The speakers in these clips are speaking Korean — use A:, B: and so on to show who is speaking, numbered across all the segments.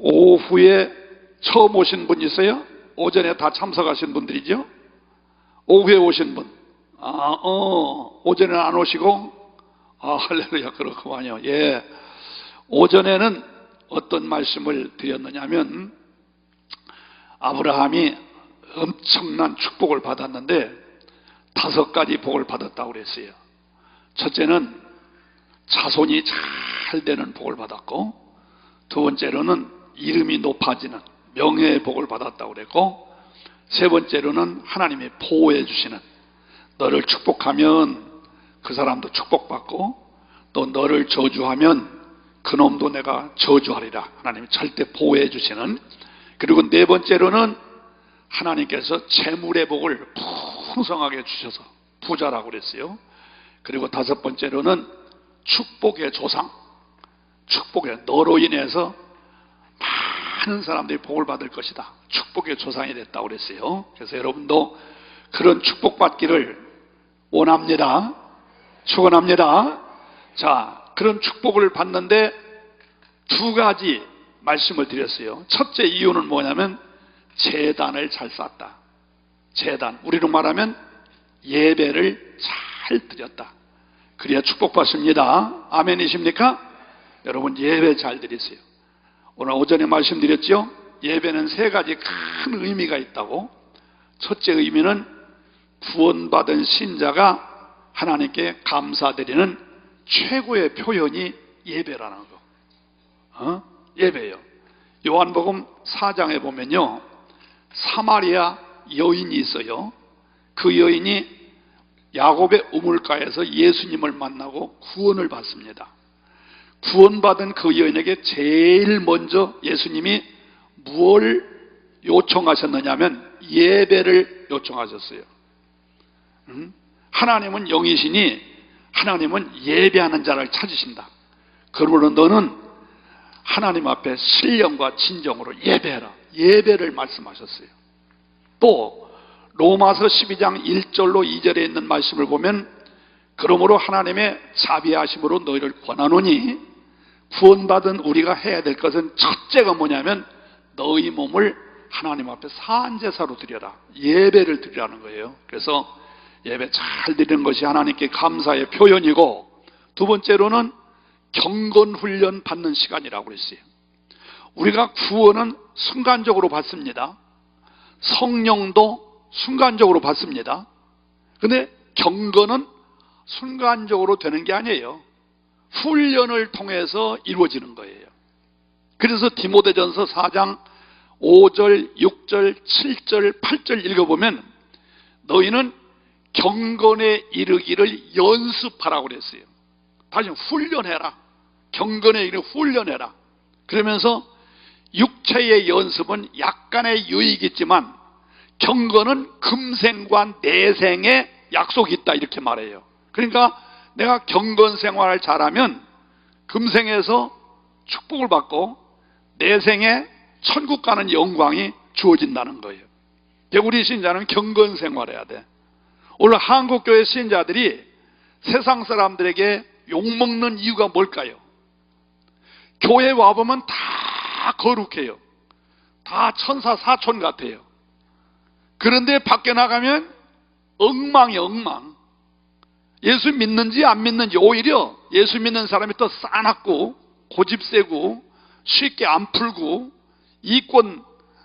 A: 오후에 처음 오신 분 있어요? 오전에 다 참석하신 분들이죠? 오후에 오신 분. 오전에는 안 오시고, 할렐루야, 그렇구만요. 예. 오전에는 어떤 말씀을 드렸느냐 하면, 아브라함이 엄청난 축복을 받았는데, 5가지 복을 받았다고 그랬어요. 첫째는 자손이 잘 되는 복을 받았고, 두 번째로는 이름이 높아지는 명예의 복을 받았다고 그랬고, 세 번째로는 하나님이 보호해 주시는, 너를 축복하면 그 사람도 축복받고, 또 너를 저주하면 그놈도 내가 저주하리라, 하나님이 절대 보호해 주시는, 그리고 네 번째로는 하나님께서 재물의 복을 풍성하게 주셔서 부자라고 그랬어요. 그리고 5번째로는 축복의 조상, 축복의, 너로 인해서 많은 사람들이 복을 받을 것이다, 축복의 조상이 됐다고 그랬어요. 그래서 여러분도 그런 축복받기를 원합니다. 축원합니다. 자, 그런 축복을 받는데 2가지 말씀을 드렸어요. 첫째 이유는 뭐냐면 제단을 잘 쌓았다. 제단, 우리로 말하면 예배를 잘 드렸다. 그래야 축복받습니다. 아멘이십니까? 여러분, 예배 잘 드리세요. 오늘 오전에 말씀드렸죠? 예배는 3가지 큰 의미가 있다고. 첫째 의미는 구원받은 신자가 하나님께 감사드리는 최고의 표현이 예배라는 거. 예배예요. 요한복음 4장에 보면요, 사마리아 여인이 있어요. 그 여인이 야곱의 우물가에서 예수님을 만나고 구원을 받습니다. 구원받은 그 여인에게 제일 먼저 예수님이 무엇을 요청하셨느냐면 예배를 요청하셨어요. 하나님은 영이시니 하나님은 예배하는 자를 찾으신다. 그러므로 너는 하나님 앞에 신령과 진정으로 예배해라, 예배를 말씀하셨어요. 또 로마서 12장 1절로 2절에 있는 말씀을 보면, 그러므로 하나님의 자비하심으로 너희를 권하노니, 구원받은 우리가 해야 될 것은 첫째가 뭐냐면 너희 몸을 하나님 앞에 산제사로 드려라, 예배를 드리라는 거예요. 그래서 예배 잘 드리는 것이 하나님께 감사의 표현이고, 두 번째로는 경건훈련 받는 시간이라고 그랬어요. 우리가 구원은 순간적으로 받습니다. 성령도 순간적으로 받습니다. 근데 경건은 순간적으로 되는 게 아니에요. 훈련을 통해서 이루어지는 거예요. 그래서 디모데전서 4장 5절, 6절, 7절, 8절 읽어보면 너희는 경건에 이르기를 연습하라고 그랬어요. 다시 훈련해라. 경건에 이르기를 훈련해라. 그러면서 육체의 연습은 약간의 유익이 있지만 경건은 금생과 내생의 약속이 있다, 이렇게 말해요. 그러니까 내가 경건 생활을 잘하면 금생에서 축복을 받고 내생에 천국 가는 영광이 주어진다는 거예요. 우리 신자는 경건 생활해야 돼. 오늘 한국교회 신자들이 세상 사람들에게 욕먹는 이유가 뭘까요? 교회 와보면 다 거룩해요. 다 천사 사촌 같아요. 그런데 밖에 나가면 엉망이에요, 엉망. 예수 믿는지 안 믿는지, 오히려 예수 믿는 사람이 더 싸납고 고집세고 쉽게 안 풀고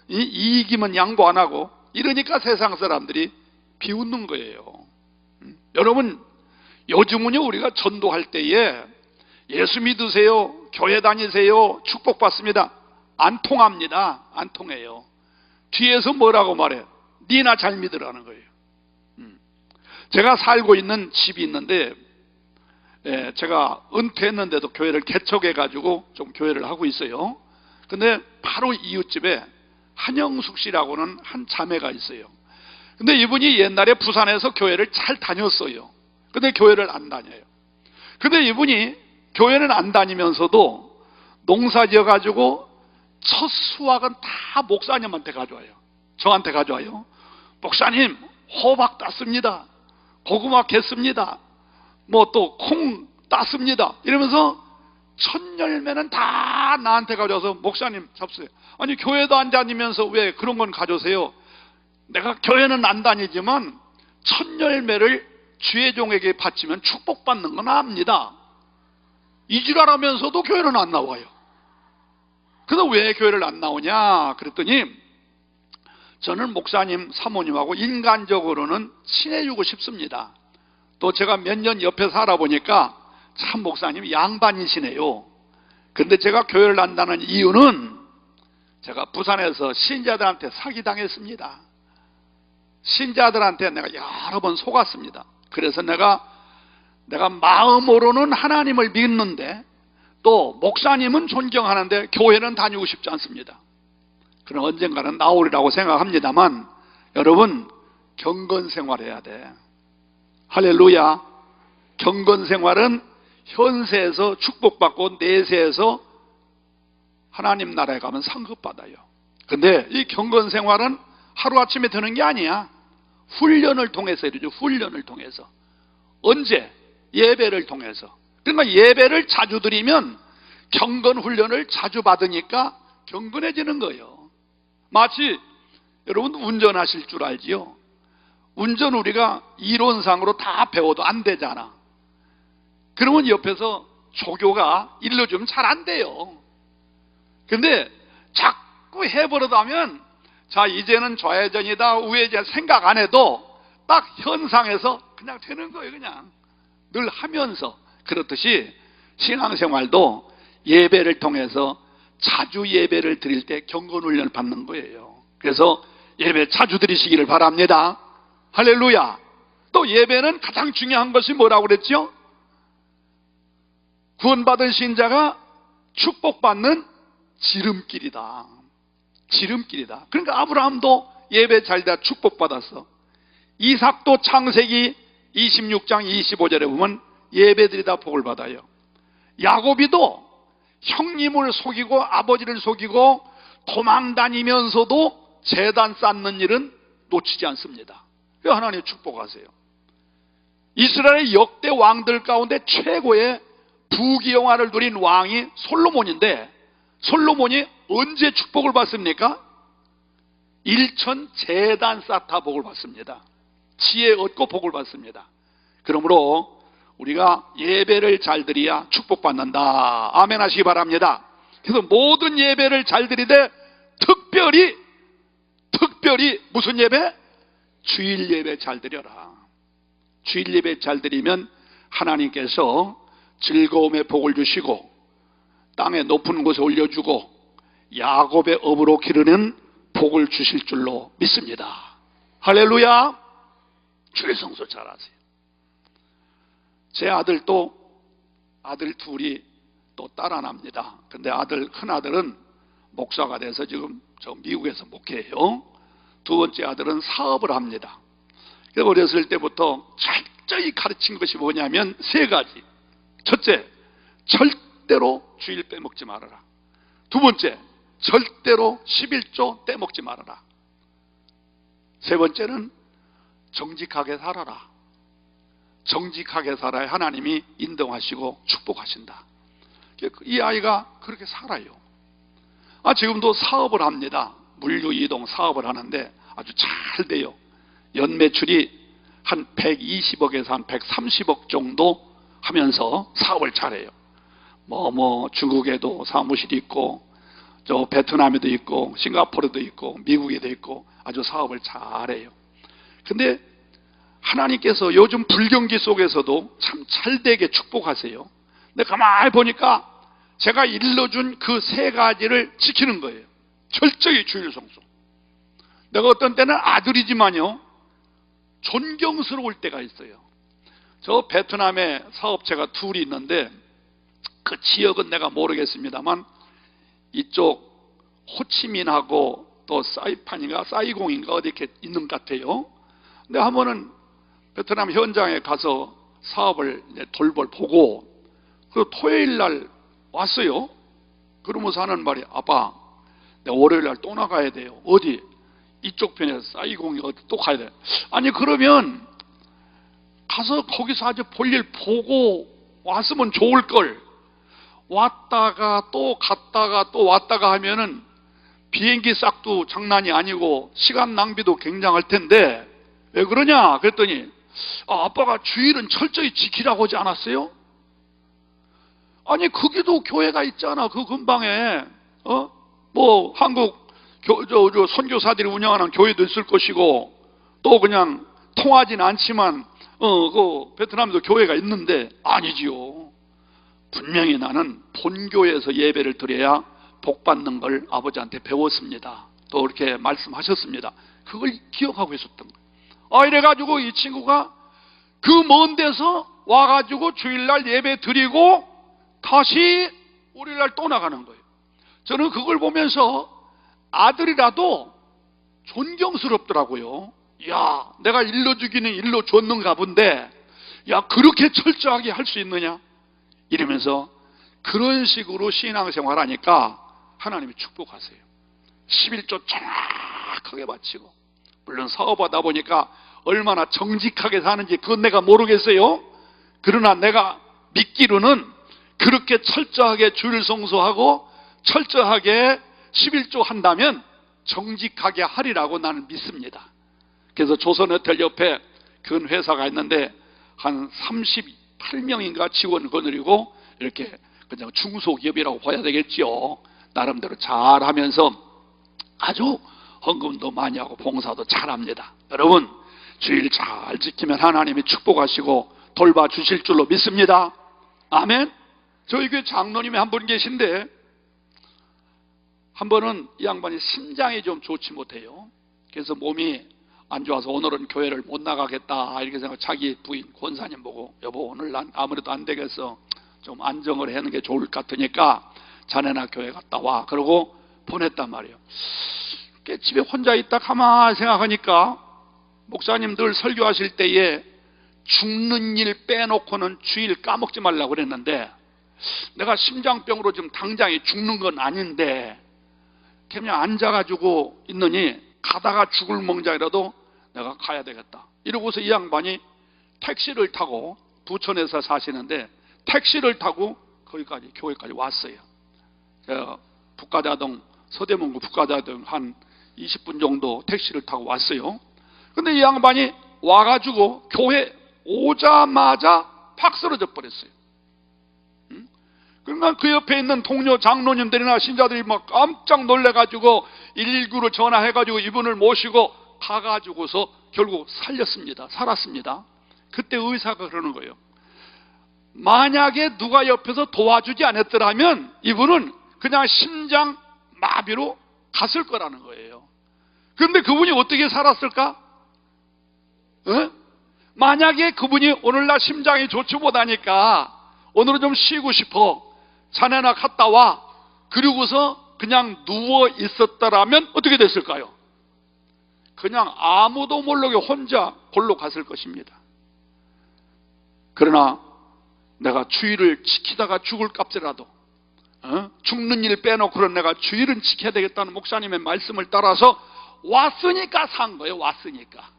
A: 이익이면 양보 안 하고, 이러니까 세상 사람들이 비웃는 거예요. 여러분, 요즘은요, 우리가 전도할 때에 예수 믿으세요, 교회 다니세요, 축복받습니다, 안 통합니다. 안 통해요. 뒤에서 뭐라고 말해요? 니나 잘 믿으라는 거예요. 제가 살고 있는 집이 있는데, 제가 은퇴했는데도 교회를 개척해가지고 좀 교회를 하고 있어요. 근데 바로 이웃집에 한영숙 씨라고는 한 자매가 있어요. 근데 이분이 옛날에 부산에서 교회를 잘 다녔어요. 근데 교회를 안 다녀요. 근데 이분이 교회는 안 다니면서도 농사 지어가지고 첫 수확은 다 목사님한테 가져와요. 저한테 가져와요. 목사님, 호박 땄습니다. 고구마 갰습니다. 뭐 또 콩 땄습니다. 이러면서 첫 열매는 다 나한테 가져와서 목사님 잡수세요. 아니 교회도 안 다니면서 왜 그런 건 가져오세요? 내가 교회는 안 다니지만 첫 열매를 주의 종에게 바치면 축복받는 건 압니다. 이지랄하면서도 교회는 안 나와요. 그래서 왜 교회를 안 나오냐 그랬더니 저는 목사님 사모님하고 인간적으로는 친해지고 싶습니다. 또 제가 몇 년 옆에 살아보니까 참 목사님이 양반이시네요. 근데 제가 교회를 안다는 이유는 제가 부산에서 신자들한테 사기당했습니다. 신자들한테 내가 여러 번 속았습니다. 그래서 내가 마음으로는 하나님을 믿는데 또 목사님은 존경하는데 교회는 다니고 싶지 않습니다. 그럼 언젠가는 나오리라고 생각합니다만 여러분 경건 생활해야 돼. 할렐루야. 경건 생활은 현세에서 축복받고 내세에서 하나님 나라에 가면 상급받아요. 근데 이 경건 생활은 하루아침에 되는 게 아니야. 훈련을 통해서 이루죠. 훈련을 통해서. 언제? 예배를 통해서. 그러니까 예배를 자주 드리면 경건 훈련을 자주 받으니까 경건해지는 거예요. 마치 여러분 운전하실 줄 알지요? 운전 우리가 이론상으로 다 배워도 안 되잖아. 그러면 옆에서 조교가 일러주면 잘 안 돼요. 근데 자꾸 해버릇 하면 자 이제는 좌회전이다 우회전 생각 안 해도 딱 현상에서 그냥 되는 거예요. 그냥 늘 하면서. 그렇듯이 신앙생활도 예배를 통해서 자주 예배를 드릴 때 경건훈련을 받는 거예요. 그래서 예배 자주 드리시기를 바랍니다. 할렐루야. 또 예배는 가장 중요한 것이 뭐라고 그랬죠? 구원받은 신자가 축복받는 지름길이다. 지름길이다. 그러니까 아브라함도 예배 잘다 축복받았어. 이삭도 창세기 26장 25절에 보면 예배드리다 복을 받아요. 야곱이도 형님을 속이고 아버지를 속이고 도망다니면서도 제단 쌓는 일은 놓치지 않습니다. 그래서 하나님 축복하세요. 이스라엘의 역대 왕들 가운데 최고의 부귀영화를 누린 왕이 솔로몬인데 솔로몬이 언제 축복을 받습니까? 일천 제단 쌓다 복을 받습니다. 지혜 얻고 복을 받습니다. 그러므로 우리가 예배를 잘 드려야 축복받는다. 아멘 하시기 바랍니다. 그래서 모든 예배를 잘 드리되 특별히 무슨 예배? 주일 예배 잘 드려라. 주일 예배 잘 드리면 하나님께서 즐거움의 복을 주시고 땅의 높은 곳에 올려주고 야곱의 업으로 기르는 복을 주실 줄로 믿습니다. 할렐루야. 주일 성수 잘하세요. 제 아들도 아들 둘이 또 딸 하나입니다. 근데 큰 아들은 목사가 돼서 지금 저 미국에서 목회해요. 두 번째 아들은 사업을 합니다. 그래서 어렸을 때부터 철저히 가르친 것이 뭐냐면 세 가지. 첫째, 절대로 주일 빼먹지 말아라. 두 번째, 절대로 11조 떼먹지 말아라. 세 번째는 정직하게 살아라. 정직하게 살아야 하나님이 인정하시고 축복하신다. 이 아이가 그렇게 살아요. 지금도 사업을 합니다. 물류 이동 사업을 하는데 아주 잘 돼요. 연 매출이 한 120억에서 한 130억 정도 하면서 사업을 잘해요. 중국에도 사무실이 있고 저 베트남에도 있고 싱가포르도 있고 미국에도 있고 아주 사업을 잘해요. 근데 하나님께서 요즘 불경기 속에서도 참 잘되게 축복하세요. 근데 가만히 보니까 제가 일러준 그 세 가지를 지키는 거예요. 철저히 주일 성수. 내가 어떤 때는 아들이지만요 존경스러울 때가 있어요. 저 베트남에 사업체가 둘이 있는데 그 지역은 내가 모르겠습니다만 이쪽 호치민하고 또 사이판인가 사이공인가 어디 이렇게 있는 것 같아요. 근데 한 번은 베트남 현장에 가서 사업을 보고 그 토요일 날 왔어요. 그러면서 하는 말이 아빠 내가 월요일 날 또 나가야 돼요. 어디? 이쪽 편에서 사이공이 어디 또 가야 돼. 아니 그러면 가서 거기서 아주 볼일 보고 왔으면 좋을 걸. 왔다가 또 갔다가 또 왔다가 하면은 비행기 싹도 장난이 아니고 시간 낭비도 굉장할 텐데 왜 그러냐 그랬더니 아빠가 주일은 철저히 지키라고 하지 않았어요? 아니 거기도 교회가 있잖아. 그 근방에 뭐 한국 선교사들이 운영하는 교회도 있을 것이고 또 그냥 통하진 않지만 그 베트남도 교회가 있는데 아니지요. 분명히 나는 본교에서 예배를 드려야 복 받는 걸 아버지한테 배웠습니다. 또 이렇게 말씀하셨습니다. 그걸 기억하고 있었던 거예요. 이래가지고 이 친구가 그 먼 데서 와가지고 주일날 예배 드리고 다시 우리날 또 나가는 거예요. 저는 그걸 보면서 아들이라도 존경스럽더라고요. 야, 내가 일러주기는 일러줬는가 본데 야, 그렇게 철저하게 할 수 있느냐 이러면서 그런 식으로 신앙생활 하니까 하나님이 축복하세요. 11조 정확하게 바치고, 물론 사업하다 보니까 얼마나 정직하게 사는지 그건 내가 모르겠어요. 그러나 내가 믿기로는 그렇게 철저하게 주일 성수하고 철저하게 11조 한다면 정직하게 하리라고 나는 믿습니다. 그래서 조선호텔 옆에 큰 회사가 있는데 한 38명인가 직원 거느리고 이렇게 그냥 중소기업이라고 봐야 되겠죠. 나름대로 잘하면서 아주 헌금도 많이 하고 봉사도 잘합니다. 여러분 주일 잘 지키면 하나님이 축복하시고 돌봐주실 줄로 믿습니다. 아멘. 저희 교회 장로님이 한 분 계신데 한 번은 이 양반이 심장이 좀 좋지 못해요. 그래서 몸이 안 좋아서 오늘은 교회를 못 나가겠다 이렇게 생각하고 자기 부인 권사님 보고 여보 오늘 난 아무래도 안 되겠어. 좀 안정을 하는 게 좋을 것 같으니까 자네나 교회 갔다 와. 그러고 보냈단 말이에요. 집에 혼자 있다 가만히 생각하니까 목사님들 설교하실 때에 죽는 일 빼놓고는 주일 까먹지 말라고 그랬는데 내가 심장병으로 지금 당장에 죽는 건 아닌데 그냥 앉아가지고 있느니 가다가 죽을 멍장이라도 내가 가야 되겠다 이러고서 이 양반이 택시를 타고 부천에서 사시는데 택시를 타고 거기까지 교회까지 왔어요. 북가자동 서대문구 북가자동 한 20분 정도 택시를 타고 왔어요. 근데 이 양반이 와가지고 교회 오자마자 팍 쓰러져 버렸어요. 그러니까 그 옆에 있는 동료 장로님들이나 신자들이 막 깜짝 놀래가지고 119를 전화해가지고 이분을 모시고 가가지고서 결국 살았습니다. 그때 의사가 그러는 거예요. 만약에 누가 옆에서 도와주지 않았더라면 이분은 그냥 심장 마비로 갔을 거라는 거예요. 그런데 그분이 어떻게 살았을까? 만약에 그분이 오늘날 심장이 좋지 못하니까 오늘은 좀 쉬고 싶어 자네나 갔다 와 그러고서 그냥 누워 있었더라면 어떻게 됐을까요? 그냥 아무도 모르게 혼자 골로 갔을 것입니다. 그러나 내가 주일을 지키다가 죽을 값이라도 죽는 일 빼놓고는 내가 주일은 지켜야 되겠다는 목사님의 말씀을 따라서 왔으니까 산 거예요. 왔으니까.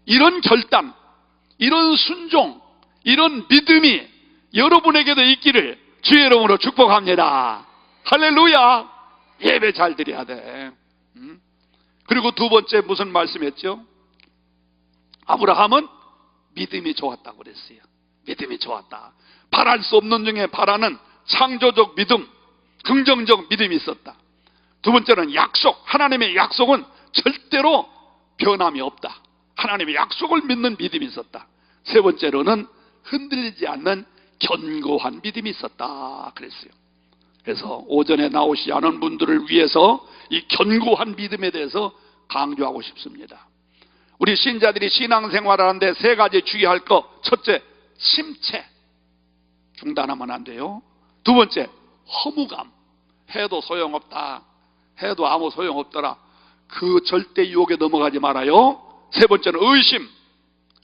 A: 이런 결단, 이런 순종, 이런 믿음이 여러분에게도 있기를 주의 이름으로 축복합니다. 할렐루야. 예배 잘 드려야 돼. 그리고 두 번째 무슨 말씀했죠? 아브라함은 믿음이 좋았다고 그랬어요. 믿음이 좋았다. 바랄 수 없는 중에 바라는 창조적 믿음, 긍정적 믿음이 있었다. 두 번째는 약속. 하나님의 약속은 절대로 변함이 없다. 하나님의 약속을 믿는 믿음이 있었다. 세 번째로는 흔들리지 않는 견고한 믿음이 있었다 그랬어요. 그래서 오전에 나오시지 않은 분들을 위해서 이 견고한 믿음에 대해서 강조하고 싶습니다. 우리 신자들이 신앙생활을 하는데 세 가지 주의할 것. 첫째, 침체. 중단하면 안 돼요. 두 번째, 허무감. 해도 소용없다. 해도 아무 소용없더라. 그 절대 유혹에 넘어가지 말아요. 세 번째는 의심.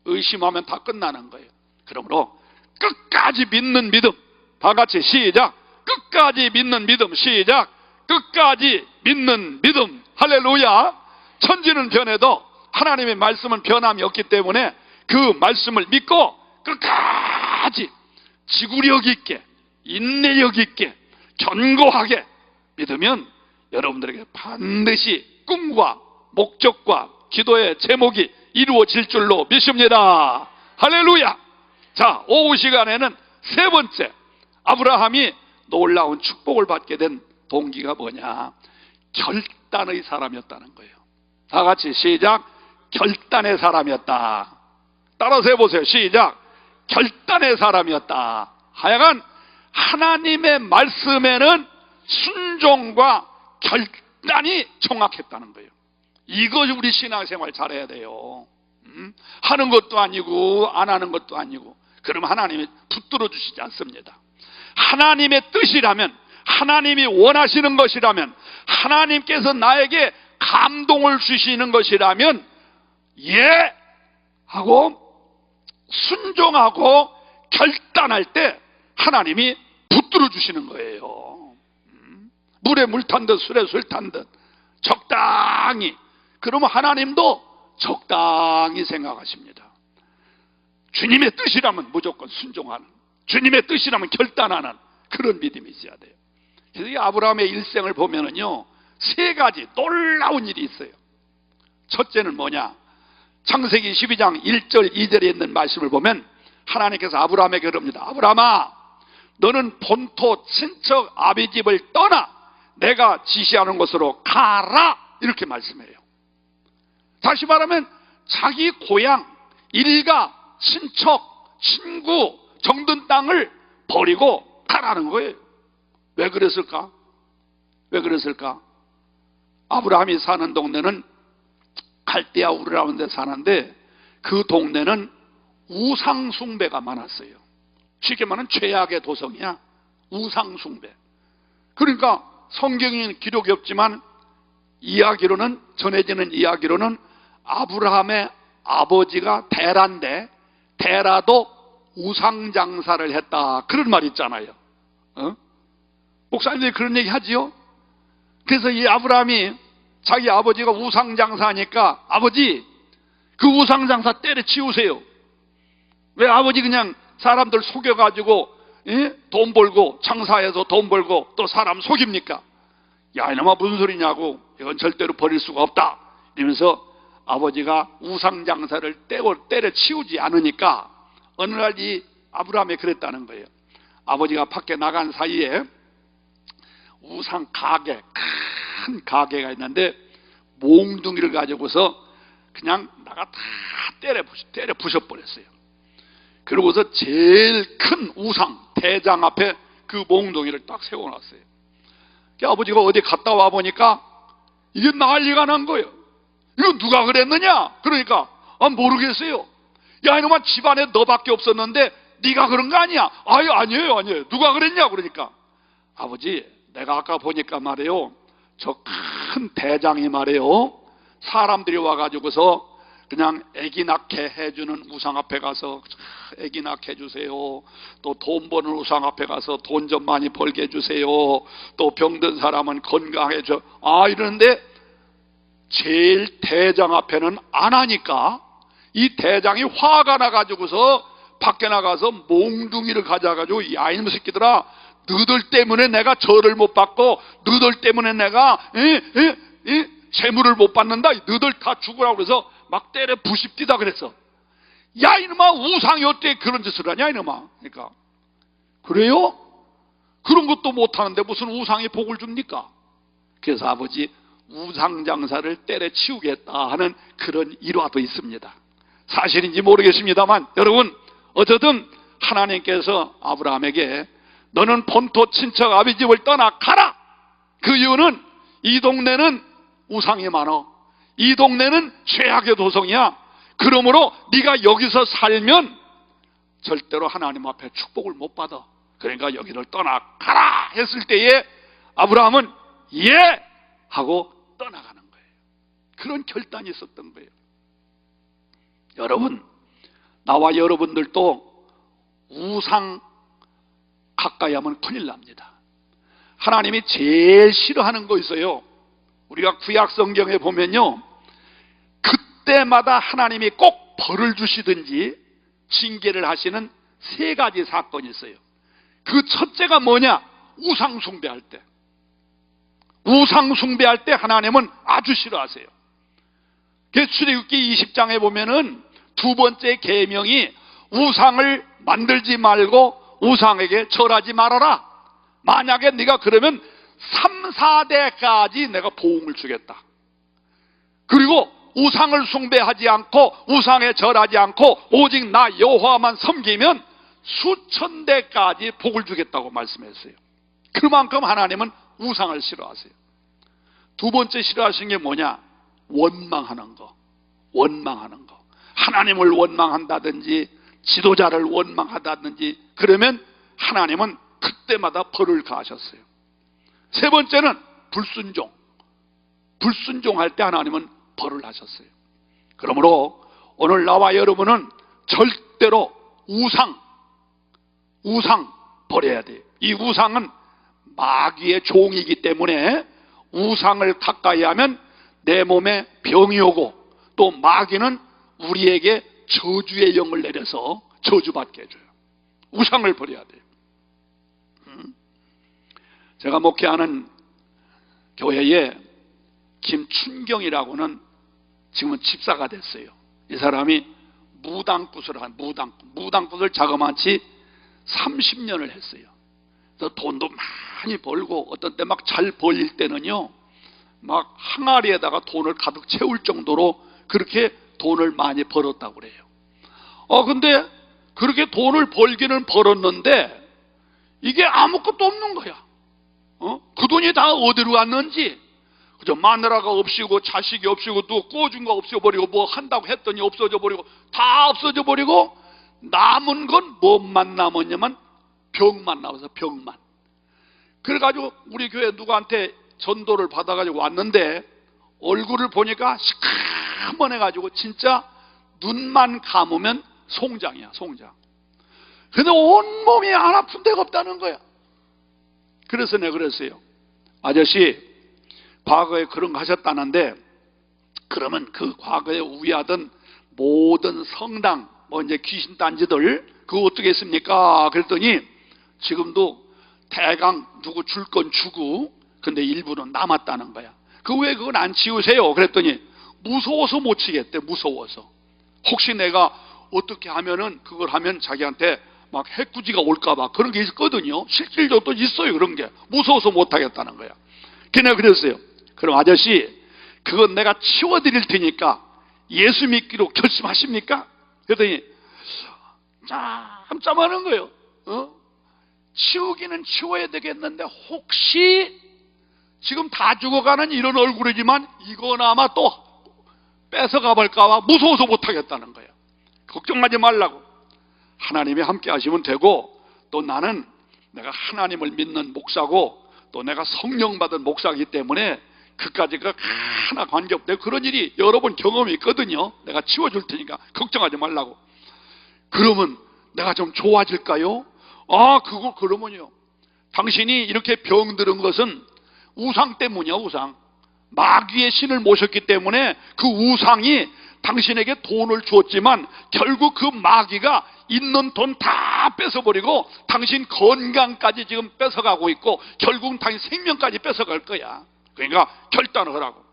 A: 의심하면 다 끝나는 거예요. 그러므로 끝까지 믿는 믿음. 다 같이 시작. 끝까지 믿는 믿음. 시작. 끝까지 믿는 믿음. 할렐루야. 천지는 변해도 하나님의 말씀은 변함이 없기 때문에 그 말씀을 믿고 끝까지 지구력 있게 인내력 있게 견고하게 믿으면 여러분들에게 반드시 꿈과 목적과 기도의 제목이 이루어질 줄로 믿습니다. 할렐루야. 자, 오후 시간에는 세 번째, 아브라함이 놀라운 축복을 받게 된 동기가 뭐냐? 결단의 사람이었다는 거예요. 다 같이 시작. 결단의 사람이었다. 따라서 해보세요. 시작. 결단의 사람이었다. 하여간 하나님의 말씀에는 순종과 결단이 정확했다는 거예요. 이거 우리 신앙생활 잘해야 돼요. 하는 것도 아니고 안 하는 것도 아니고, 그럼 하나님이 붙들어 주시지 않습니다. 하나님의 뜻이라면, 하나님이 원하시는 것이라면, 하나님께서 나에게 감동을 주시는 것이라면 예 하고 순종하고 결단할 때 하나님이 붙들어 주시는 거예요. 물에 물 탄 듯 술에 술 탄 듯 적당히. 그러면 하나님도 적당히 생각하십니다. 주님의 뜻이라면 무조건 순종하는, 주님의 뜻이라면 결단하는 그런 믿음이 있어야 돼요. 그래서 이 아브라함의 일생을 보면은요, 세 가지 놀라운 일이 있어요. 첫째는 뭐냐? 창세기 12장 1절 2절에 있는 말씀을 보면 하나님께서 아브라함에게 그럽니다. 아브라함아, 너는 본토 친척 아비 집을 떠나 내가 지시하는 곳으로 가라, 이렇게 말씀해요. 다시 말하면 자기 고향, 일가, 친척, 친구, 정든 땅을 버리고 가라는 거예요. 왜 그랬을까? 왜 그랬을까? 아브라함이 사는 동네는 갈대아 우르라는 데 사는데, 그 동네는 우상숭배가 많았어요. 쉽게 말하면 죄악의 도성이야. 우상숭배. 그러니까 성경에는 기록이 없지만 이야기로는, 전해지는 이야기로는 아브라함의 아버지가 데라인데 데라도 우상장사를 했다, 그런 말 있잖아요. 목사님들이 그런 얘기 하지요. 그래서 이 아브라함이 자기 아버지가 우상장사하니까, 아버지 그 우상장사 때려치우세요. 왜 아버지 그냥 사람들 속여가지고 돈 벌고 장사해서 돈 벌고 또 사람 속입니까? 야, 이놈아 무슨 소리냐고, 이건 절대로 버릴 수가 없다 이러면서 아버지가 우상장사를 때려치우지 않으니까 어느 날 이 아브라함이 그랬다는 거예요. 아버지가 밖에 나간 사이에 우상 가게, 큰 가게가 있는데 몽둥이를 가지고서 그냥 나가 다 때려 부셔버렸어요. 그러고서 제일 큰 우상 대장 앞에 그 몽둥이를 딱 세워놨어요. 아버지가 어디 갔다 와 보니까 이게 난리가 난 거예요. 이거 누가 그랬느냐? 그러니까 모르겠어요. 야, 이놈아 집안에 너밖에 없었는데 네가 그런 거 아니야? 아니에요. 누가 그랬냐? 그러니까 아버지, 내가 아까 보니까 말이에요, 저 큰 대장이 말이에요, 사람들이 와가지고서 그냥 애기 낳게 해주는 우상 앞에 가서 애기 낳게 해주세요, 또 돈 버는 우상 앞에 가서 돈 좀 많이 벌게 해주세요, 또 병든 사람은 건강해 줘, 이러는데 제일 대장 앞에는 안 하니까 이 대장이 화가 나가지고서 밖에 나가서 몽둥이를 가져가지고, 야, 이놈 새끼들아, 너들 때문에 내가 절을 못 받고 너들 때문에 내가 재물을 못 받는다, 너들 다 죽으라고 그래서 막 때려 부십디다 그랬어. 야, 이놈아, 우상이 어떻게 그런 짓을 하냐 이놈아. 그러니까 그래요? 그런 것도 못하는데 무슨 우상이 복을 줍니까? 그래서 아버지 우상장사를 때려치우겠다 하는 그런 일화도 있습니다. 사실인지 모르겠습니다만 여러분, 어쨌든 하나님께서 아브라함에게 너는 본토 친척 아비 집을 떠나 가라. 그 이유는 이 동네는 우상이 많아, 이 동네는 죄악의 도성이야. 그러므로 네가 여기서 살면 절대로 하나님 앞에 축복을 못 받아. 그러니까 여기를 떠나 가라 했을 때에 아브라함은 예 하고 떠나가는 거예요. 그런 결단이 있었던 거예요. 여러분, 나와 여러분들도 우상 가까이 하면 큰일 납니다. 하나님이 제일 싫어하는 거 있어요. 우리가 구약 성경에 보면요, 그때마다 하나님이 꼭 벌을 주시든지 징계를 하시는 세 가지 사건이 있어요. 그 첫째가 뭐냐? 우상 숭배할 때. 우상 숭배할 때 하나님은 아주 싫어하세요. 출애굽기 20장에 보면은 두 번째 계명이 우상을 만들지 말고 우상에게 절하지 말아라. 만약에 네가 그러면 3, 4대까지 내가 보응을 주겠다. 그리고 우상을 숭배하지 않고 우상에 절하지 않고 오직 나 여호와만 섬기면 수천 대까지 복을 주겠다고 말씀했어요. 그만큼 하나님은 우상을 싫어하세요. 두 번째 싫어하시는 게 뭐냐? 원망하는 거. 원망하는 거. 하나님을 원망한다든지 지도자를 원망하다든지 그러면 하나님은 그때마다 벌을 가하셨어요. 세 번째는 불순종. 불순종할 때 하나님은 벌을 하셨어요. 그러므로 오늘 나와 여러분은 절대로 우상 버려야 돼요. 이 우상은 마귀의 종이기 때문에 우상을 가까이 하면 내 몸에 병이 오고 또 마귀는 우리에게 저주의 영을 내려서 저주받게 해줘요. 우상을 버려야 돼요. 제가 목회하는 교회에 김춘경이라고는 지금은 집사가 됐어요. 이 사람이 무당굿을 자그마치 30년을 했어요. 그래서 돈도 많이 벌고 어떤 때 막 잘 벌릴 때는요 막 항아리에다가 돈을 가득 채울 정도로 그렇게 돈을 많이 벌었다고 그래요. 근데 그렇게 돈을 벌기는 벌었는데 이게 아무것도 없는 거야. 그 돈이 다 어디로 갔는지, 그저 마누라가 없이고 자식이 없이고 또 꾸어준 거 없어버리고 뭐 한다고 했더니 없어져 버리고 다 없어져 버리고 남은 건 뭐만 남았냐면 병만 남아서 병만. 그래가지고 우리 교회 누구한테 전도를 받아가지고 왔는데 얼굴을 보니까 시커먼해가지고 진짜 눈만 감으면 송장이야, 송장. 근데 온몸이 안 아픈 데가 없다는 거야. 그래서 내가 그랬어요. 아저씨, 과거에 그런 거 하셨다는데 그러면 그 과거에 우위하던 모든 성당 뭐 이제 귀신단지들 그거 어떻게 했습니까? 그랬더니 지금도 대강 누구 줄 건 주고 근데 일부는 남았다는 거야. 그 왜 그건 안 치우세요? 그랬더니 무서워서 못 치겠대. 무서워서. 혹시 내가 어떻게 하면은 그걸 하면 자기한테 막 해꾸지가 올까봐 그런 게 있거든요. 실질적으로 또 있어요. 그런 게. 무서워서 못 하겠다는 거야. 그냥 그랬어요. 그럼 아저씨, 그건 내가 치워드릴 테니까 예수 믿기로 결심하십니까? 그랬더니 짬짬하는 거예요. 치우기는 치워야 되겠는데 혹시 지금 다 죽어가는 이런 얼굴이지만 이거나마 또 뺏어가 볼까봐 무서워서 못하겠다는 거예요. 걱정하지 말라고. 하나님이 함께 하시면 되고 또 나는 내가 하나님을 믿는 목사고 또 내가 성령 받은 목사이기 때문에 그까지가 하나 관계없대. 그런 일이 여러 번 경험이 있거든요. 내가 치워줄 테니까 걱정하지 말라고. 그러면 내가 좀 좋아질까요? 그거 그러면요. 당신이 이렇게 병들은 것은 우상 때문이야. 우상. 마귀의 신을 모셨기 때문에 그 우상이 당신에게 돈을 주었지만 결국 그 마귀가 있는 돈 다 뺏어버리고 당신 건강까지 지금 뺏어가고 있고 결국은 당신 생명까지 뺏어갈 거야. 그러니까 결단을 하라고.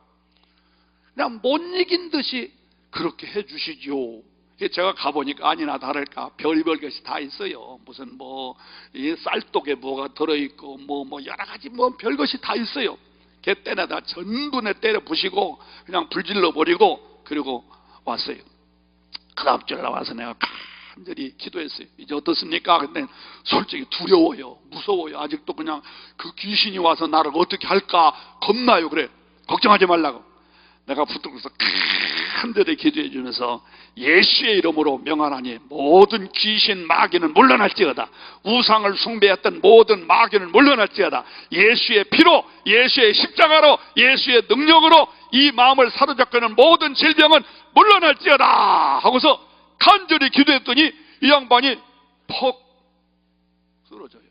A: 그냥 못 이긴 듯이 그렇게 해주시죠. 제가 가보니까 아니나 다를까 별별 것이 다 있어요. 무슨 이 쌀독에 뭐가 들어있고 여러 가지 별것이 다 있어요. 걔 때려다 전부 내 때려 부시고 그냥 불질러 버리고 그리고 왔어요. 그 다음 주에 나와서 내가 간절히 기도했어요. 이제 어떻습니까? 근데 솔직히 두려워요. 무서워요. 아직도 그냥 그 귀신이 와서 나를 어떻게 할까 겁나요. 그래. 걱정하지 말라고. 내가 붙들고서 간절히 기도해 주면서 예수의 이름으로 명하나니 모든 귀신 마귀는 물러날지어다. 우상을 숭배했던 모든 마귀는 물러날지어다. 예수의 피로 예수의 십자가로 예수의 능력으로 이 마음을 사로잡고 있는 모든 질병은 물러날지어다 하고서 간절히 기도했더니 이 양반이 퍽 쓰러져요.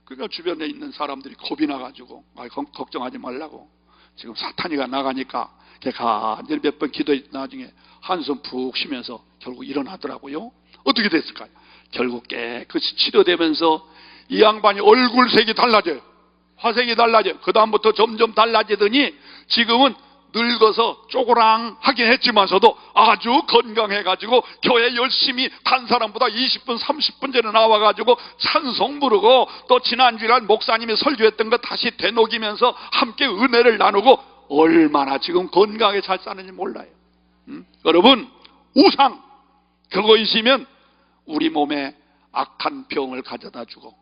A: 그러니까 주변에 있는 사람들이 겁이 나가지고 걱정하지 말라고. 지금 사탄이가 나가니까 간절히 몇 번 기도했 나중에 한숨 푹 쉬면서 결국 일어나더라고요. 어떻게 됐을까요? 결국 깨끗이 치료되면서 이 양반이 얼굴색이 달라져요. 화색이 달라져요. 그 다음부터 점점 달라지더니 지금은 늙어서 쪼그랑하긴 했지만서도 아주 건강해가지고 교회 열심히 단 사람보다 20분 30분 전에 나와가지고 찬송 부르고, 또 지난주에 목사님이 설교했던 거 다시 되새기면서 함께 은혜를 나누고 얼마나 지금 건강하게 잘 사는지 몰라요. 여러분, 우상 그거 있으면 우리 몸에 악한 병을 가져다 주고,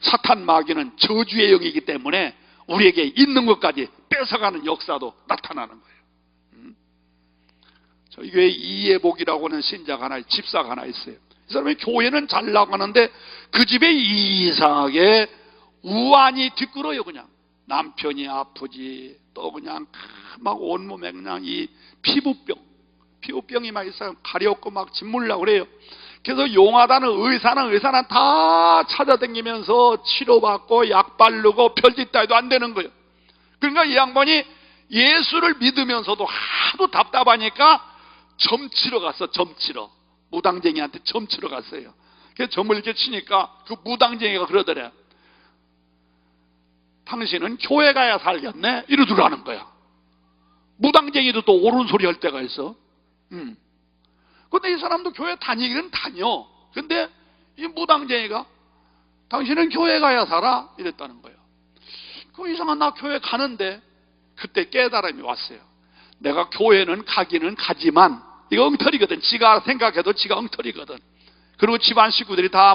A: 사탄 마귀는 저주의 영이기 때문에 우리에게 있는 것까지 뺏어가는 역사도 나타나는 거예요. 저희 교회 이예복이라고 하는 신자가 하나, 집사가 하나 있어요. 이 사람이 교회는 잘 나가는데 그 집에 이상하게 우환이 뒷걸어요. 그냥 남편이 아프지, 또 그냥 막 온몸에 그냥 이 피부병이 막 있어요. 가렵고 막 짓물라고 그래요. 그래서 용하다는 의사는 다 찾아다니면서 치료받고 약 바르고 별짓 다 해도 안 되는 거예요. 그러니까 이 양반이 예수를 믿으면서도 하도 답답하니까 점 치러 갔어. 점 치러. 무당쟁이한테 점 치러 갔어요. 그래서 점을 이렇게 치니까 그 무당쟁이가 그러더래. 당신은 교회 가야 살겠네? 이러더라는 거야. 무당쟁이도 또 옳은 소리 할 때가 있어. 근데 이 사람도 교회 다니기는 다녀. 근데 이 무당쟁이가 당신은 교회 가야 살아? 이랬다는 거예요. 그 이상한, 나 교회 가는데. 그때 깨달음이 왔어요. 내가 교회는 가기는 가지만 이거 엉터리거든. 지가 생각해도 지가 엉터리거든. 그리고 집안 식구들이 다